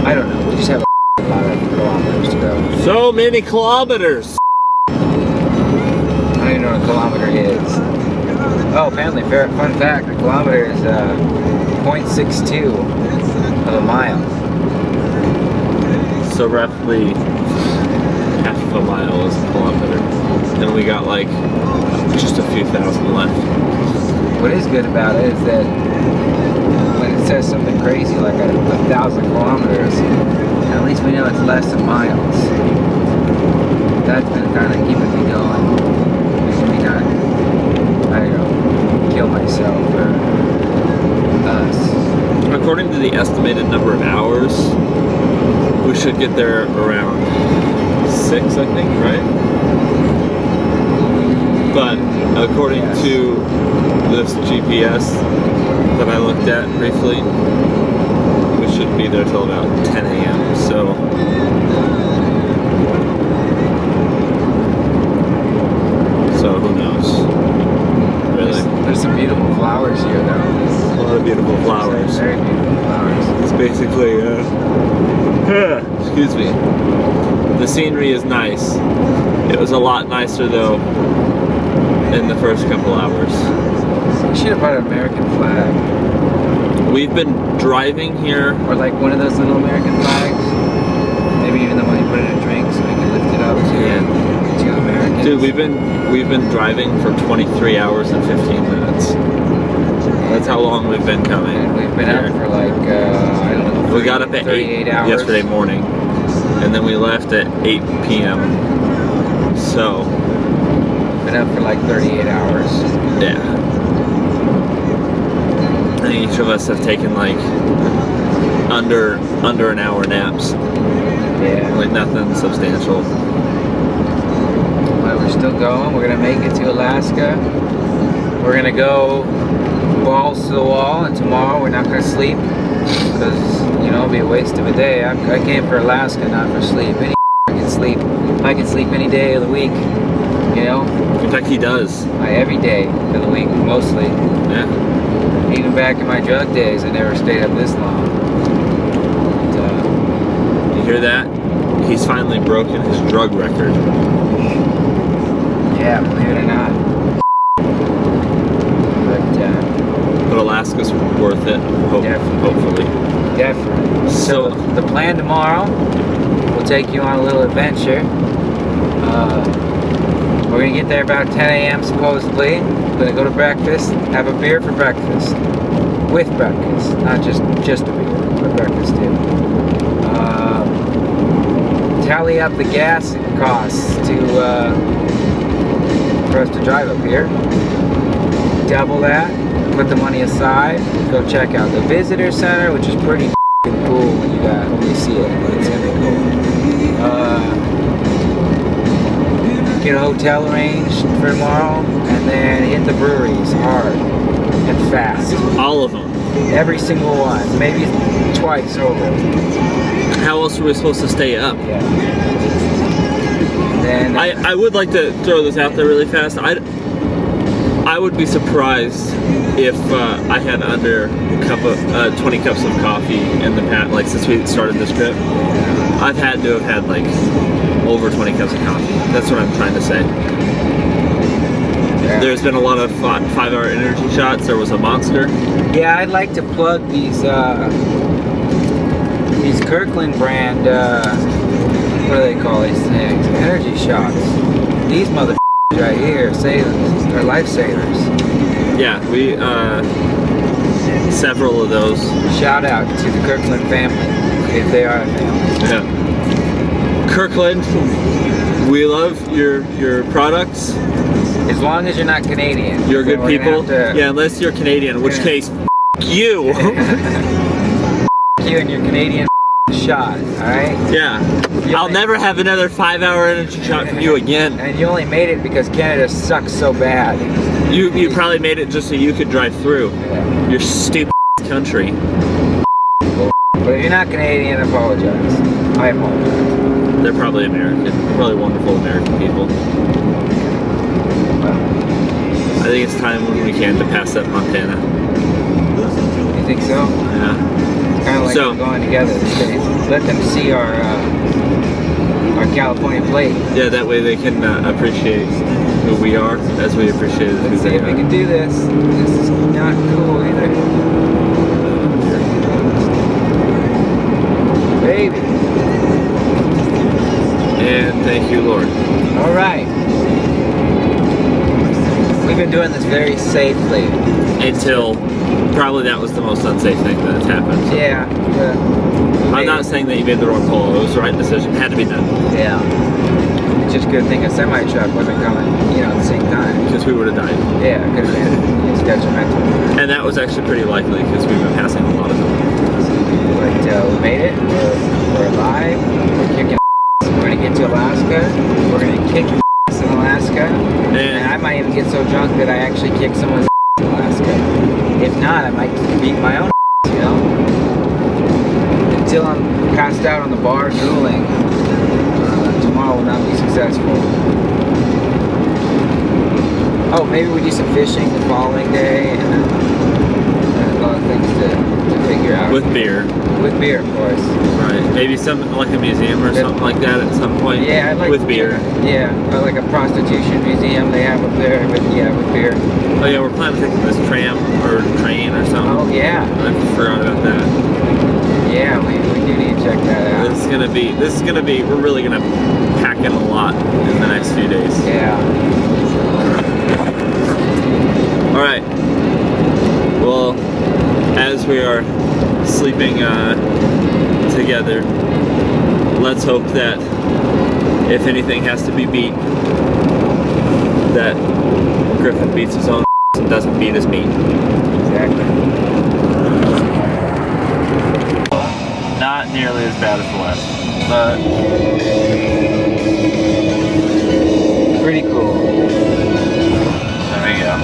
I don't know. We just have a lot of kilometers to go.
So many kilometers!
I don't even know what a kilometer is. Oh, apparently, fun fact, a kilometer is 0.62 of a mile.
So roughly half of a mile is a kilometer. And we got like just a few thousand left.
What is good about it is that when it says something crazy like 1,000 kilometers, at least we know it's less than miles. That's been kind of keeping me going. Making me not, I don't know, kill myself or us.
According to the estimated number of hours, we should get there around 6, I think, right? But according to this GPS that I looked at briefly, we shouldn't be there till about 10 a.m. So who knows? Really,
There's some beautiful flowers here, though.
a lot of beautiful flowers.
Very beautiful flowers.
It's basically, excuse me. The scenery is nice. It was a lot nicer though in the first couple hours.
We should have brought an American flag.
We've been driving here.
Or like one of those little American flags. Maybe even the one you put in a drink so we can lift it up to Americans.
Dude, we've been driving for 23 hours and 15 minutes. That's how long we've been coming.
And we've been out for like, I don't know,
We got up at
38
8
hours.
yesterday morning, and then we left at 8 p.m. So,
Been up for like 38 hours.
yeah. think each of us have taken like under an hour naps.
Yeah.
Like nothing substantial.
But we're still going. We're gonna make it to Alaska. We're gonna go balls to the wall, and tomorrow we're not gonna sleep because it'll be a waste of a day. I came for Alaska, not for sleep. Any can sleep. I can sleep any day of the week.
In fact, he does.
Every day of the week, mostly.
Yeah.
Even back in my drug days, I never stayed up this long.
You hear that? He's finally broken his drug record.
Yeah, believe it or not.
But Alaska's worth it.
Definitely.
Hopefully.
Definitely. So the plan tomorrow, we'll take you on a little adventure. We're gonna get there about 10 a.m. supposedly. We're gonna go to breakfast, have a beer for breakfast. With breakfast, not just a beer, but breakfast too. Tally up the gas costs for us to drive up here. Double that, put the money aside, go check out the visitor center, which is pretty cool when you see it. It's gonna be cool. Get a hotel arranged for tomorrow, and then hit the breweries hard and fast.
All of them.
Every single one, maybe twice over.
How else are we supposed to stay up?
Yeah. Then
I would like to throw this out there really fast. I would be surprised if I had under 20 cups of coffee in the past, like since we started this trip. I've had to have had like over 20 cups of coffee. That's what I'm trying to say.
yeah.
There's been a lot of 5-hour energy shots. There was a Monster.
Yeah, I'd like to plug these Kirkland brand, what do they call these things? Energy shots. These motherfuckers right here, sailors, they're lifesavers.
Yeah, we several of those.
Shout out to the Kirkland family, if they are a family.
Yeah. Kirkland, we love your products.
As long as you're not Canadian.
You're good
Then we're
people.
gonna have to-
Yeah, unless you're Canadian, in which
Yeah.
case, you.
you and your Canadian shot, alright?
Yeah.
You
I'll
only-
never have another 5-hour energy shot from you again.
And you only made it because Canada sucks so bad.
You probably made it just so you could drive through.
Yeah.
Your stupid country.
But if you're not Canadian, apologize. I apologize.
They're probably American. They're probably wonderful American people. I think it's time when we can to pass up Montana.
You think so?
Yeah.
It's kind of like
So-
we're going together these days. Let them see our California plate.
Yeah, that way they can appreciate who we are as we appreciate who
Let's see
they
if we
are.
can do this. This is not cool either. Baby.
And thank you, Lord.
All right. We've been doing this very safely.
Until probably that was the most unsafe thing that has happened. So.
Yeah.
I'm not saying that you made the wrong call. It was the right decision. It had to be done.
Yeah. It's just a good thing a semi truck wasn't coming, at the same time.
Because we would have died.
Yeah, it could have been. It's detrimental.
And that was actually pretty likely because we've been passing a lot of them.
But we made it. We're alive. We're kicking ass. We're going to get to Alaska. We're going to kick ass in Alaska. And I might even get so drunk that I actually kick someone's ass in Alaska. If not, I might beat my own ass, Until I'm passed out on the bar drooling, tomorrow will not be successful. Oh, maybe we do some fishing the following day, and there's a lot of things to figure out.
With beer.
With beer, of course.
Right. Maybe something like a museum or something like that at some point.
Yeah, I'd like
with beer.
Yeah, or like a prostitution museum they have up there, but yeah, with beer.
Oh yeah, we're planning to take this tram or train or something.
Oh yeah,
I forgot about that.
yeah, we do need to check that out.
This is gonna be. We're really gonna pack in a lot in the next few days.
Yeah.
All right. Well, as we are sleeping together, let's hope that if anything has to be beat, that Griffin beats his own and doesn't beat his meat.
Exactly.
nearly as bad as the last one, but
Pretty cool.
there we go.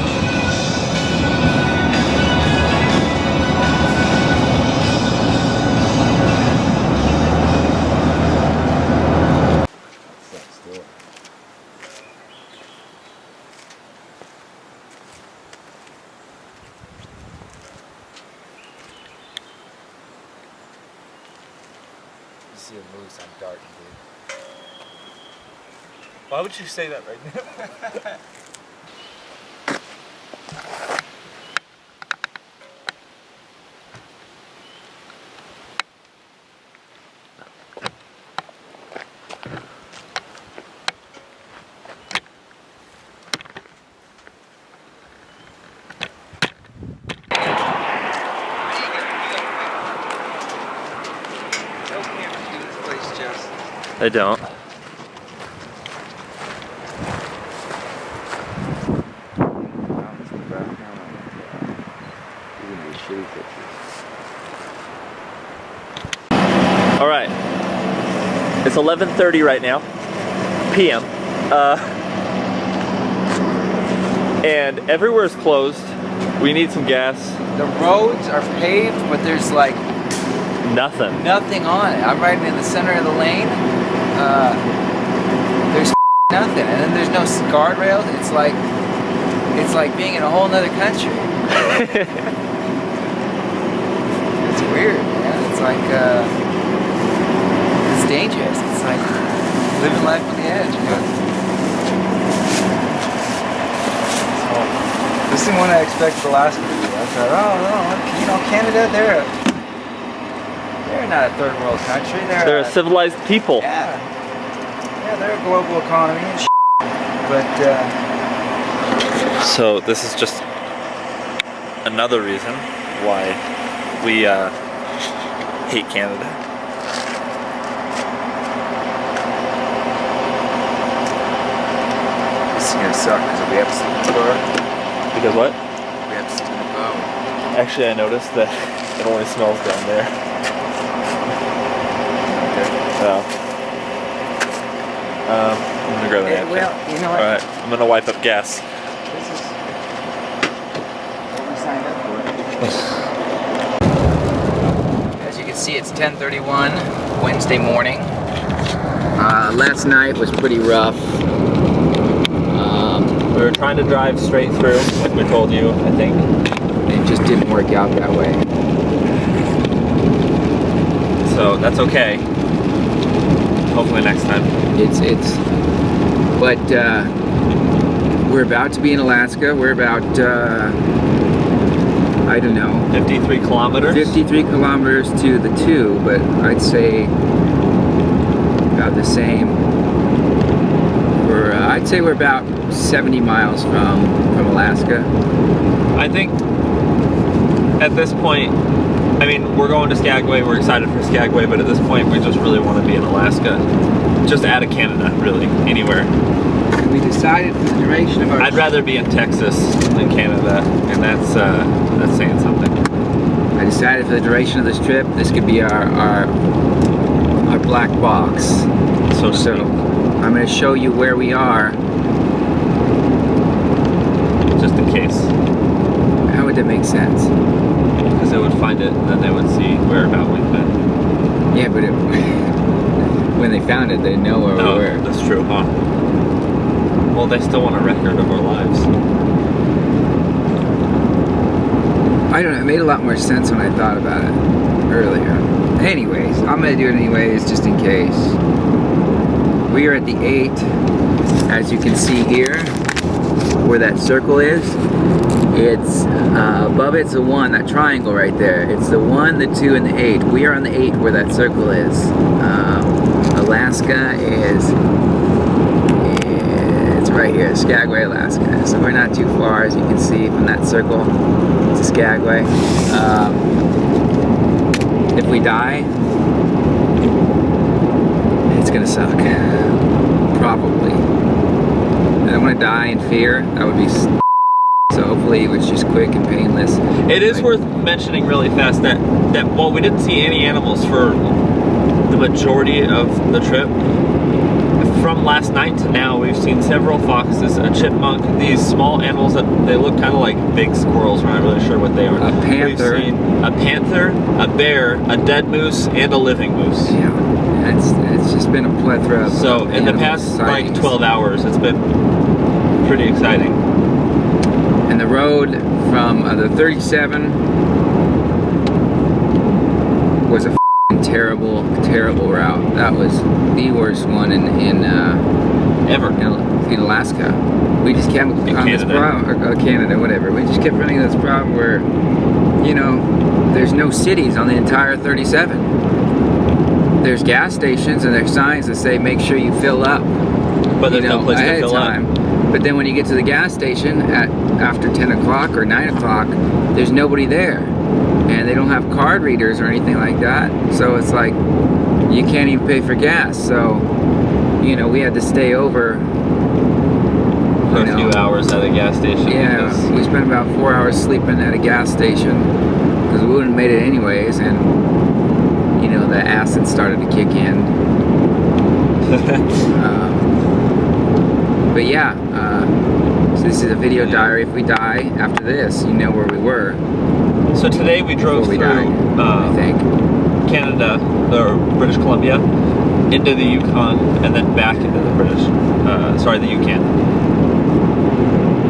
You see a moose, I'm darting, dude.
Why would you say that right now? They don't. All right. It's 11:30 right now, p.m. And everywhere is closed. We need some gas.
The roads are paved, but there's like
Nothing.
nothing on it. I'm riding in the center of the lane. There's nothing, and then there's no guardrails. It's like being in a whole nother country. It's weird, man. It's like it's dangerous. It's like living life on the edge. You know? This isn't what I expected Alaska to be. I thought, oh no, you know, Canada, they're not a third world country.
They're a civilized people.
Yeah, they're a global economy and but
So this is just another reason why we hate Canada.
this is gonna suck because we have to sleep in the car.
Because what?
We have to sleep in the car.
Actually, I noticed that it only smells down there. I'm gonna grab a napkin.
Well, you know what?
Alright, I'm gonna wipe up gas.
This is what we signed up for. As you can see, it's 10:31 Wednesday morning. Last night was pretty rough.
We were trying to drive straight through, like we told you, I think.
It just didn't work out that way.
So that's okay. Hopefully next time.
But we're about to be in Alaska. We're about, I don't know,
53 kilometers?
53 kilometers to the 2, but I'd say about the same. I'd say we're about 70 miles from Alaska.
I think at this point, I mean, we're going to Skagway, we're excited for Skagway, but at this point we just really want to be in Alaska. Just out of Canada, really, anywhere.
We decided for the duration of our
I'd rather be in Texas than Canada, and that's saying something.
I decided for the duration of this trip, this could be our black box.
So to speak.
I'm going to show you where we are.
Just in case.
How would that make sense?
Because they would find it, and then they would see whereabout we've been.
Yeah, but when they found it, they know where we were.
That's true, huh? Well, they still want a record of our lives.
I don't know, it made a lot more sense when I thought about it earlier. Anyways, I'm going to do it anyways, just in case. We are at the 8, as you can see here, where that circle is. It's above it's the 1, that triangle right there. It's the 1, the 2, and the 8. We are on the 8 where that circle is. Alaska is it's right here, Skagway, Alaska. So we're not too far, as you can see from that circle to Skagway. If we die, it's gonna suck. Probably. I don't want to die in fear. That would be. So hopefully it was just quick and painless.
It is worth mentioning really fast that well, we didn't see any animals for the majority of the trip. From last night to now, we've seen several foxes, a chipmunk, these small animals that they look kind of like big squirrels. We're not really sure what they are.
A panther.
We've seen a panther, a bear, a dead moose, and a living moose.
Yeah, it's just been a plethora of
So in the
animal
past like
sightings.
12 hours, it's been pretty exciting.
And the road from the 37 was a terrible route. That was the worst one in Alaska. We just kept on this problem, or Canada, whatever. We just kept running this problem where, you know, there's no cities on the entire 37. There's gas stations and there's signs that say make sure you fill up.
But there's no place to
ahead
fill
of
up.
time. But then when you get to the gas station after 10 o'clock or 9 o'clock, there's nobody there. And they don't have card readers or anything like that. So it's like, you can't even pay for gas. So, you know, we had to stay over.
For a few hours at a gas station.
Yeah,
because
we spent about 4 hours sleeping at a gas station because we wouldn't have made it anyways. And, you know, the acid started to kick in. But yeah, so this is a video diary. If we die after this, you know where we were.
So today we drove
Before we
through
died, I think.
Canada, or British Columbia, into the Yukon, and then back into the the Yukon.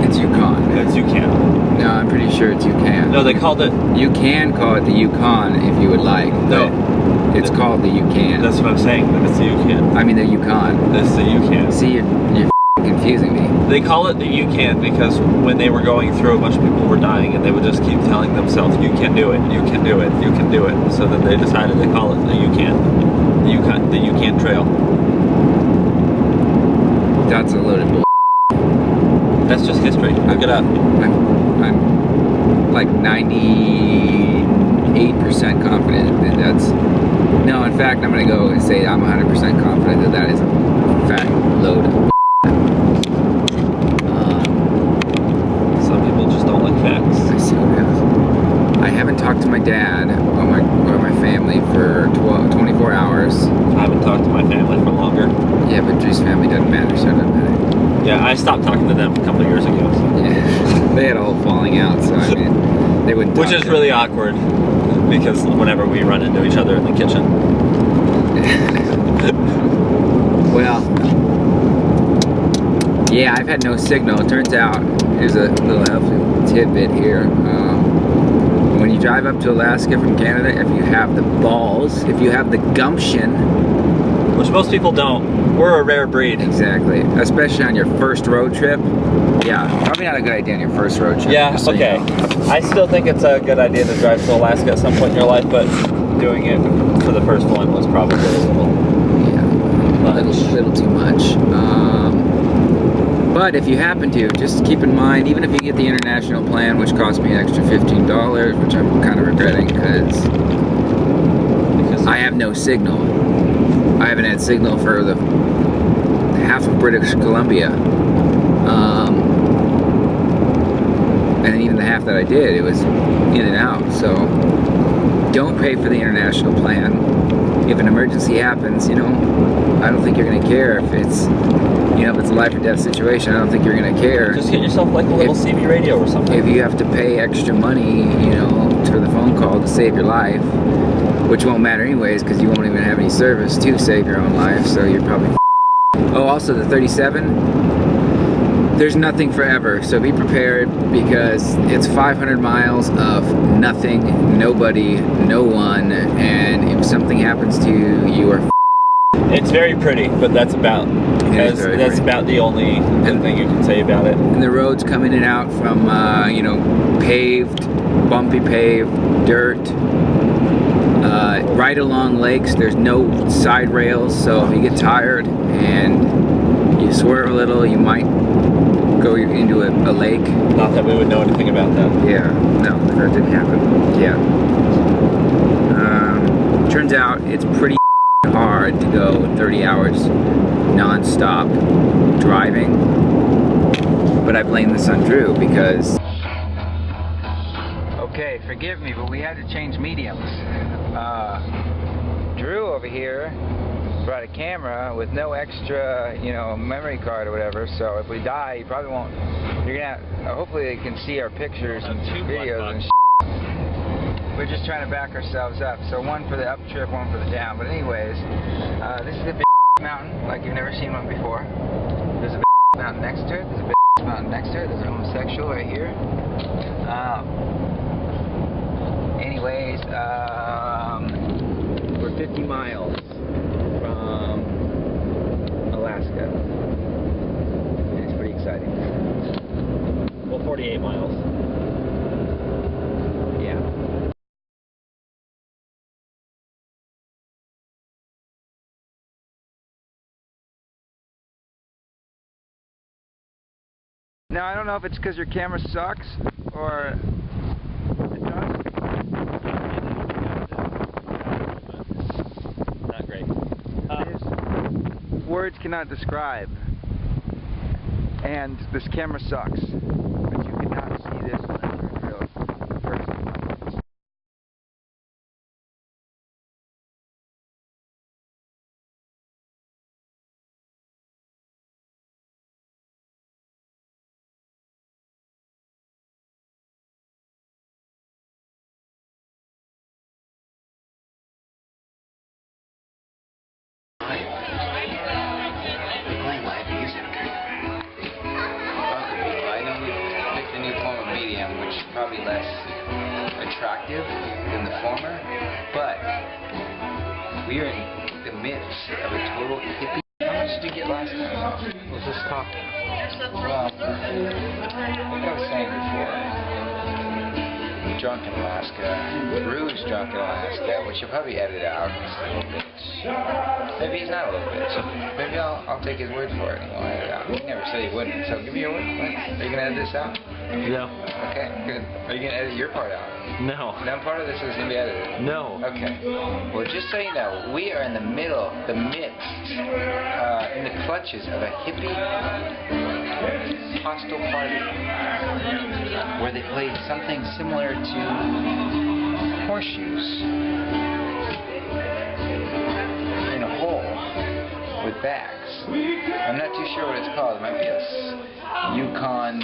It's Yukon.
It's Yukon.
No, I'm pretty sure it's Yukon.
No, they called it.
You can call it the Yukon if you would like.
No.
But it's called the Yukon.
That's what I'm saying. It's the Yukon.
I mean the Yukon.
It's the Yukon.
See, you're confusing me.
They call it the Yukon because when they were going through, a bunch of people were dying, and they would just keep telling themselves, "You can do it. You can do it. You can do it." So then they decided to call it the Yukon. The Yukon Trail.
That's a loaded bull.
That's just history. Look it up.
I'm like 98% confident that that's. No, in fact, I'm gonna go and say I'm 100% confident that that is a fact load.
Some people just don't like facts.
I see what it is. I haven't talked to my dad or my family for 24 hours.
I haven't talked to my family for longer.
Yeah, but Drew's family doesn't matter, so it doesn't matter.
Yeah, I stopped talking to them a couple of years ago.
Yeah, they had a whole falling out, so I mean, they wouldn't.
Which
talk
is
to
really awkward because whenever we run into each other in the kitchen.
Well, yeah, I've had no signal. It turns out, here's a little helpful tidbit here. When you drive up to Alaska from Canada, if you have the balls, if you have the gumption,
Which most people don't. We're a rare breed.
exactly, especially on your first road trip. Yeah, probably not a good idea on your first road trip.
Yeah,
just so you
okay.
know.
I still think it's a good idea to drive to Alaska at some point in your life, but doing it for the first one was probably a little
Yeah, a little too much. But if you happen to, just keep in mind, even if you get the international plan, which cost me an extra $15, which I'm kind of regretting because I have no signal. I haven't had signal for the half of British Columbia. And even the half that I did, it was in and out. So don't pay for the international plan. If an emergency happens, you know, I don't think you're going to care if it's, you know, if it's a life or death situation. I don't think you're going to care.
Just get yourself like a little CB radio or something.
If you have to pay extra money, you know, for the phone call to save your life, which won't matter anyways because you won't even have any service to save your own life, so you're probably. Oh, also the 37. There's nothing forever, so be prepared because it's 500 miles of nothing, nobody, no one, and if something happens to you, you are.
It's very pretty, but that's about the only good thing you can say about it.
And the roads come in and out from, you know, paved, bumpy paved, dirt, right along lakes. There's no side rails, so if you get tired and you swerve a little, you might go into a lake.
Not that we would know anything about that.
Yeah, no, that didn't happen. Yeah. Turns out it's pretty hard to go 30 hours non-stop driving. But I blame this on Drew because... Okay, forgive me, but we had to change mediums. Drew over here brought a camera with no extra, you know, memory card or whatever. So if we die, you probably won't. You're gonna hopefully they can see our pictures and videos and shit. We're just trying to back ourselves up. So one for the up trip, one for the down. But anyways, this is a big mountain like you've never seen one before. There's a big mountain next to it. There's a big mountain next to it. There's a homosexual right here. Anyways, we're 50 miles from Alaska. And it's pretty exciting.
Well, 48 miles.
Yeah. Now, I don't know if it's because your camera sucks or it does.
Not great.
Words cannot describe. And this camera sucks. But you cannot see this unless you're in real person. Probably less attractive than the former, but we are in the midst of a total hippie. How much did you get last time?
Was this top?
Well, like I was saying before, drunk in Alaska, Rue's drunk in Alaska, which you'll probably edit out. He's a little bitch. Maybe he's not a little bitch. Maybe I'll take his word for it and we'll edit it out. He never said he wouldn't, so give me your word. What? Are you gonna edit this out?
No.
Okay, good. Are you going to edit your part out?
No.
None part of this is going to be edited?
No.
Okay. Well, just so you know, we are in the middle, the midst, in the clutches of a hippie hostile party where they played something similar to horseshoes in a hole with bags. I'm not too sure what it's called. It might be a Yukon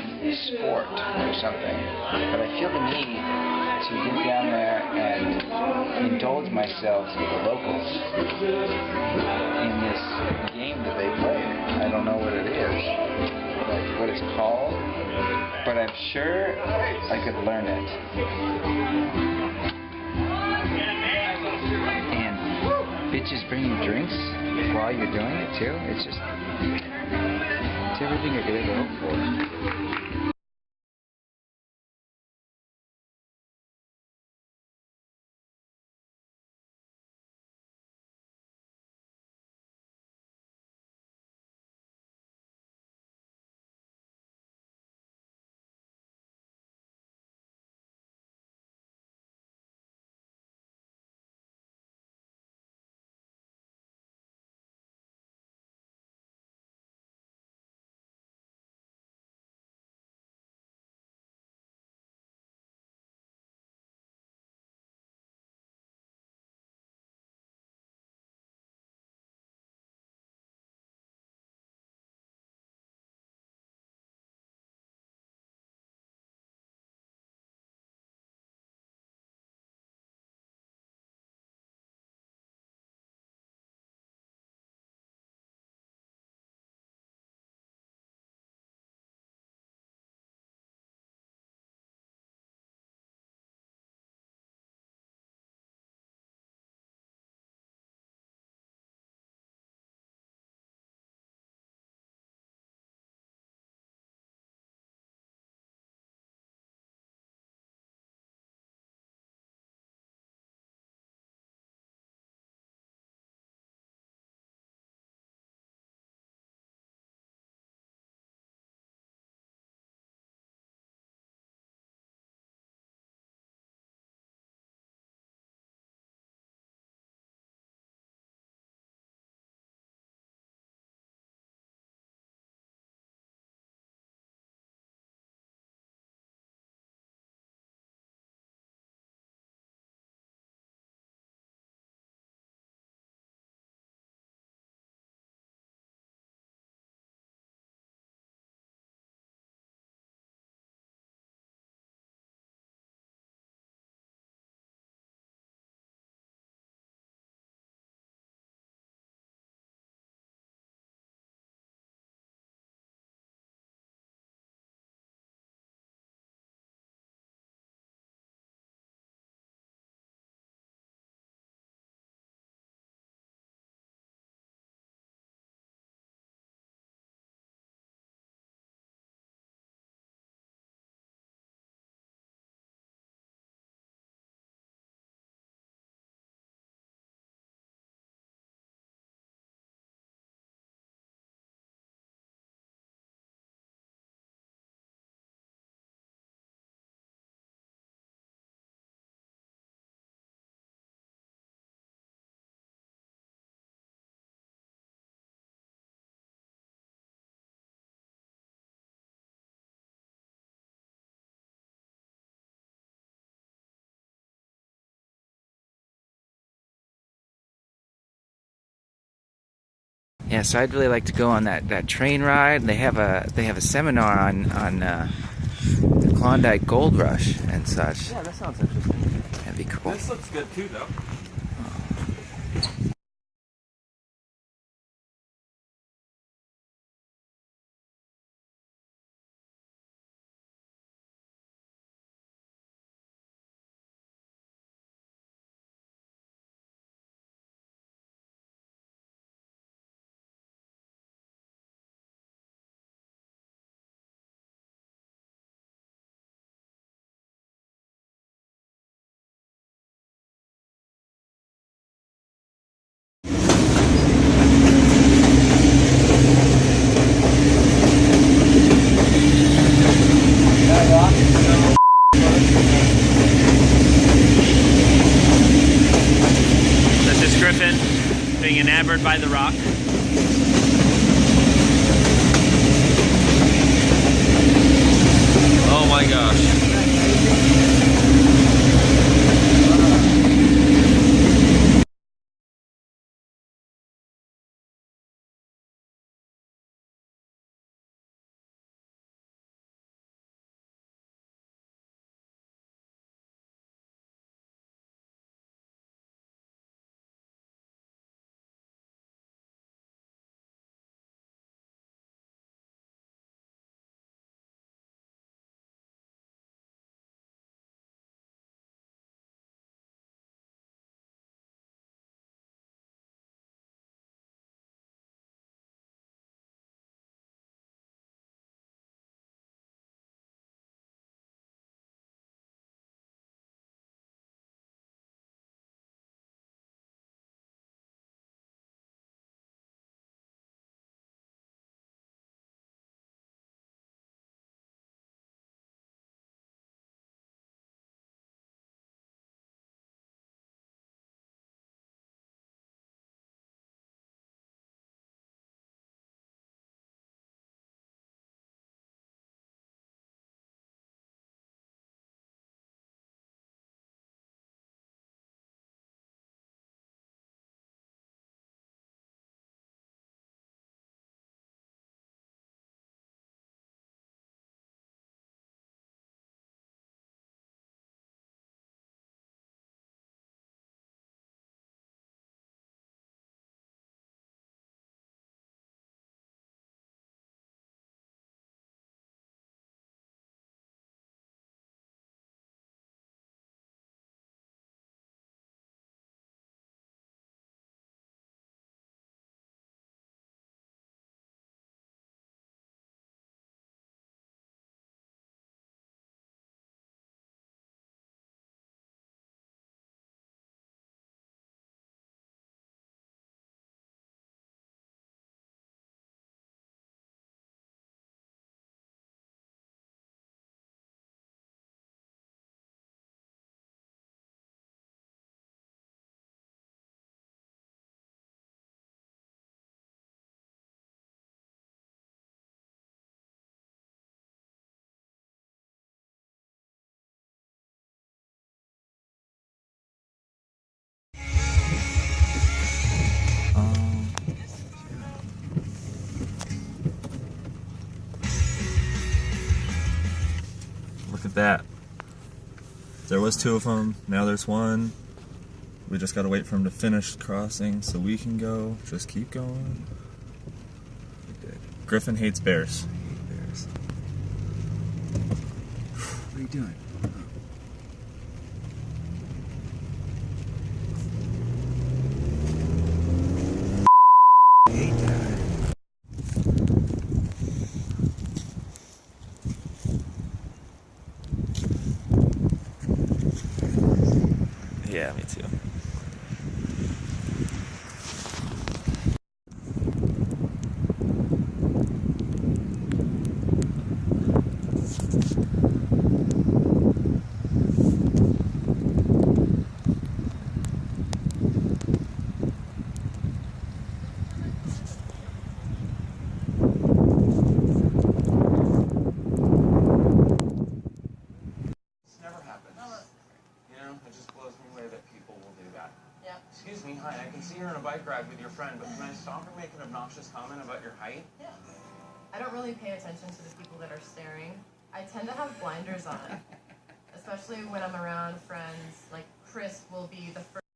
sport or something. But I feel the need to get down there and indulge myself with the locals in this game that they play. I don't know what it is, like what it's called, but I'm sure I could learn it. And bitches bringing drinks while you're doing it too. It's everything I could ever hope for. Yeah, so I'd really like to go on that train ride. They have a seminar on the Klondike Gold Rush and such.
Yeah, that sounds interesting.
That'd be cool.
This looks good too, though. This is Griffin being enamored by the rock. Oh my gosh. Look at that. There was 2 of them, now there's 1. We just gotta wait for him to finish crossing so we can go. Just keep going. Griffin hates bears.
Bears. What are you doing? I hate that.
Yeah, me too. Never happened. You know, it just blows me away that people
Excuse me, hi, I can see you're on a bike ride with your friend, but can I stop her making an obnoxious comment about your height?
Yeah. I don't really pay attention to the people that are staring. I tend to have blinders on, especially when I'm around friends. Like Chris will be the first.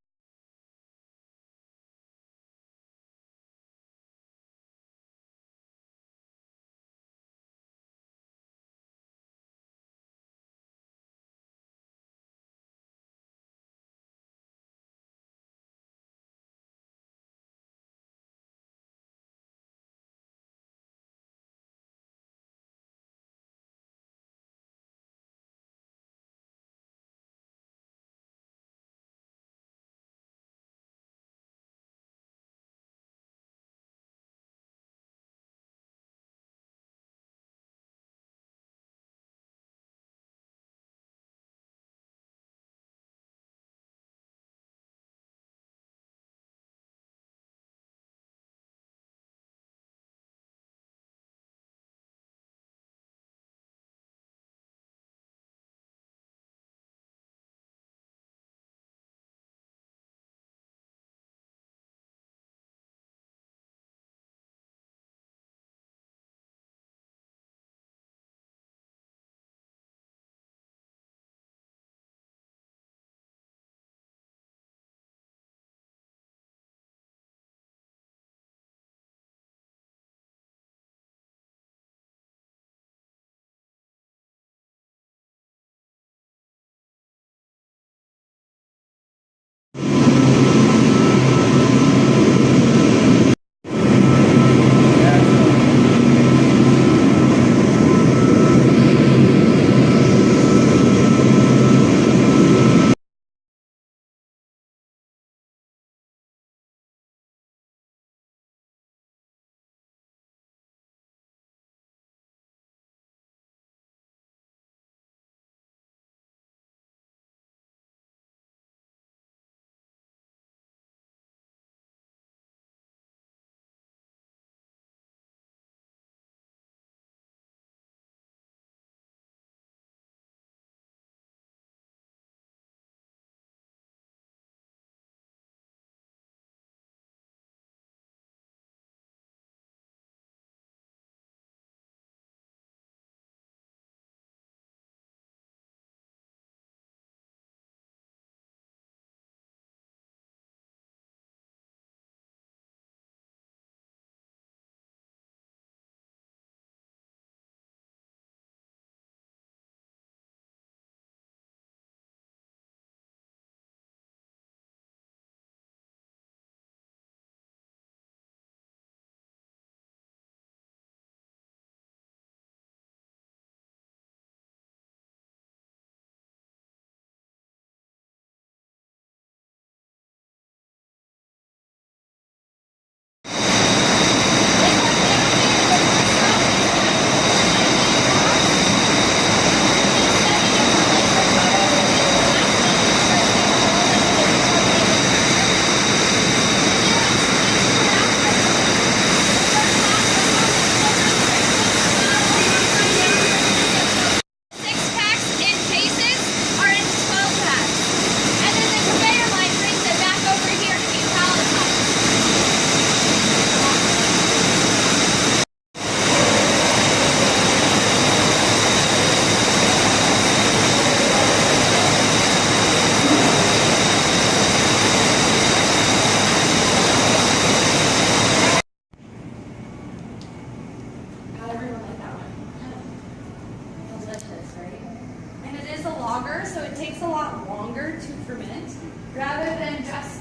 So it takes a lot longer to ferment rather than just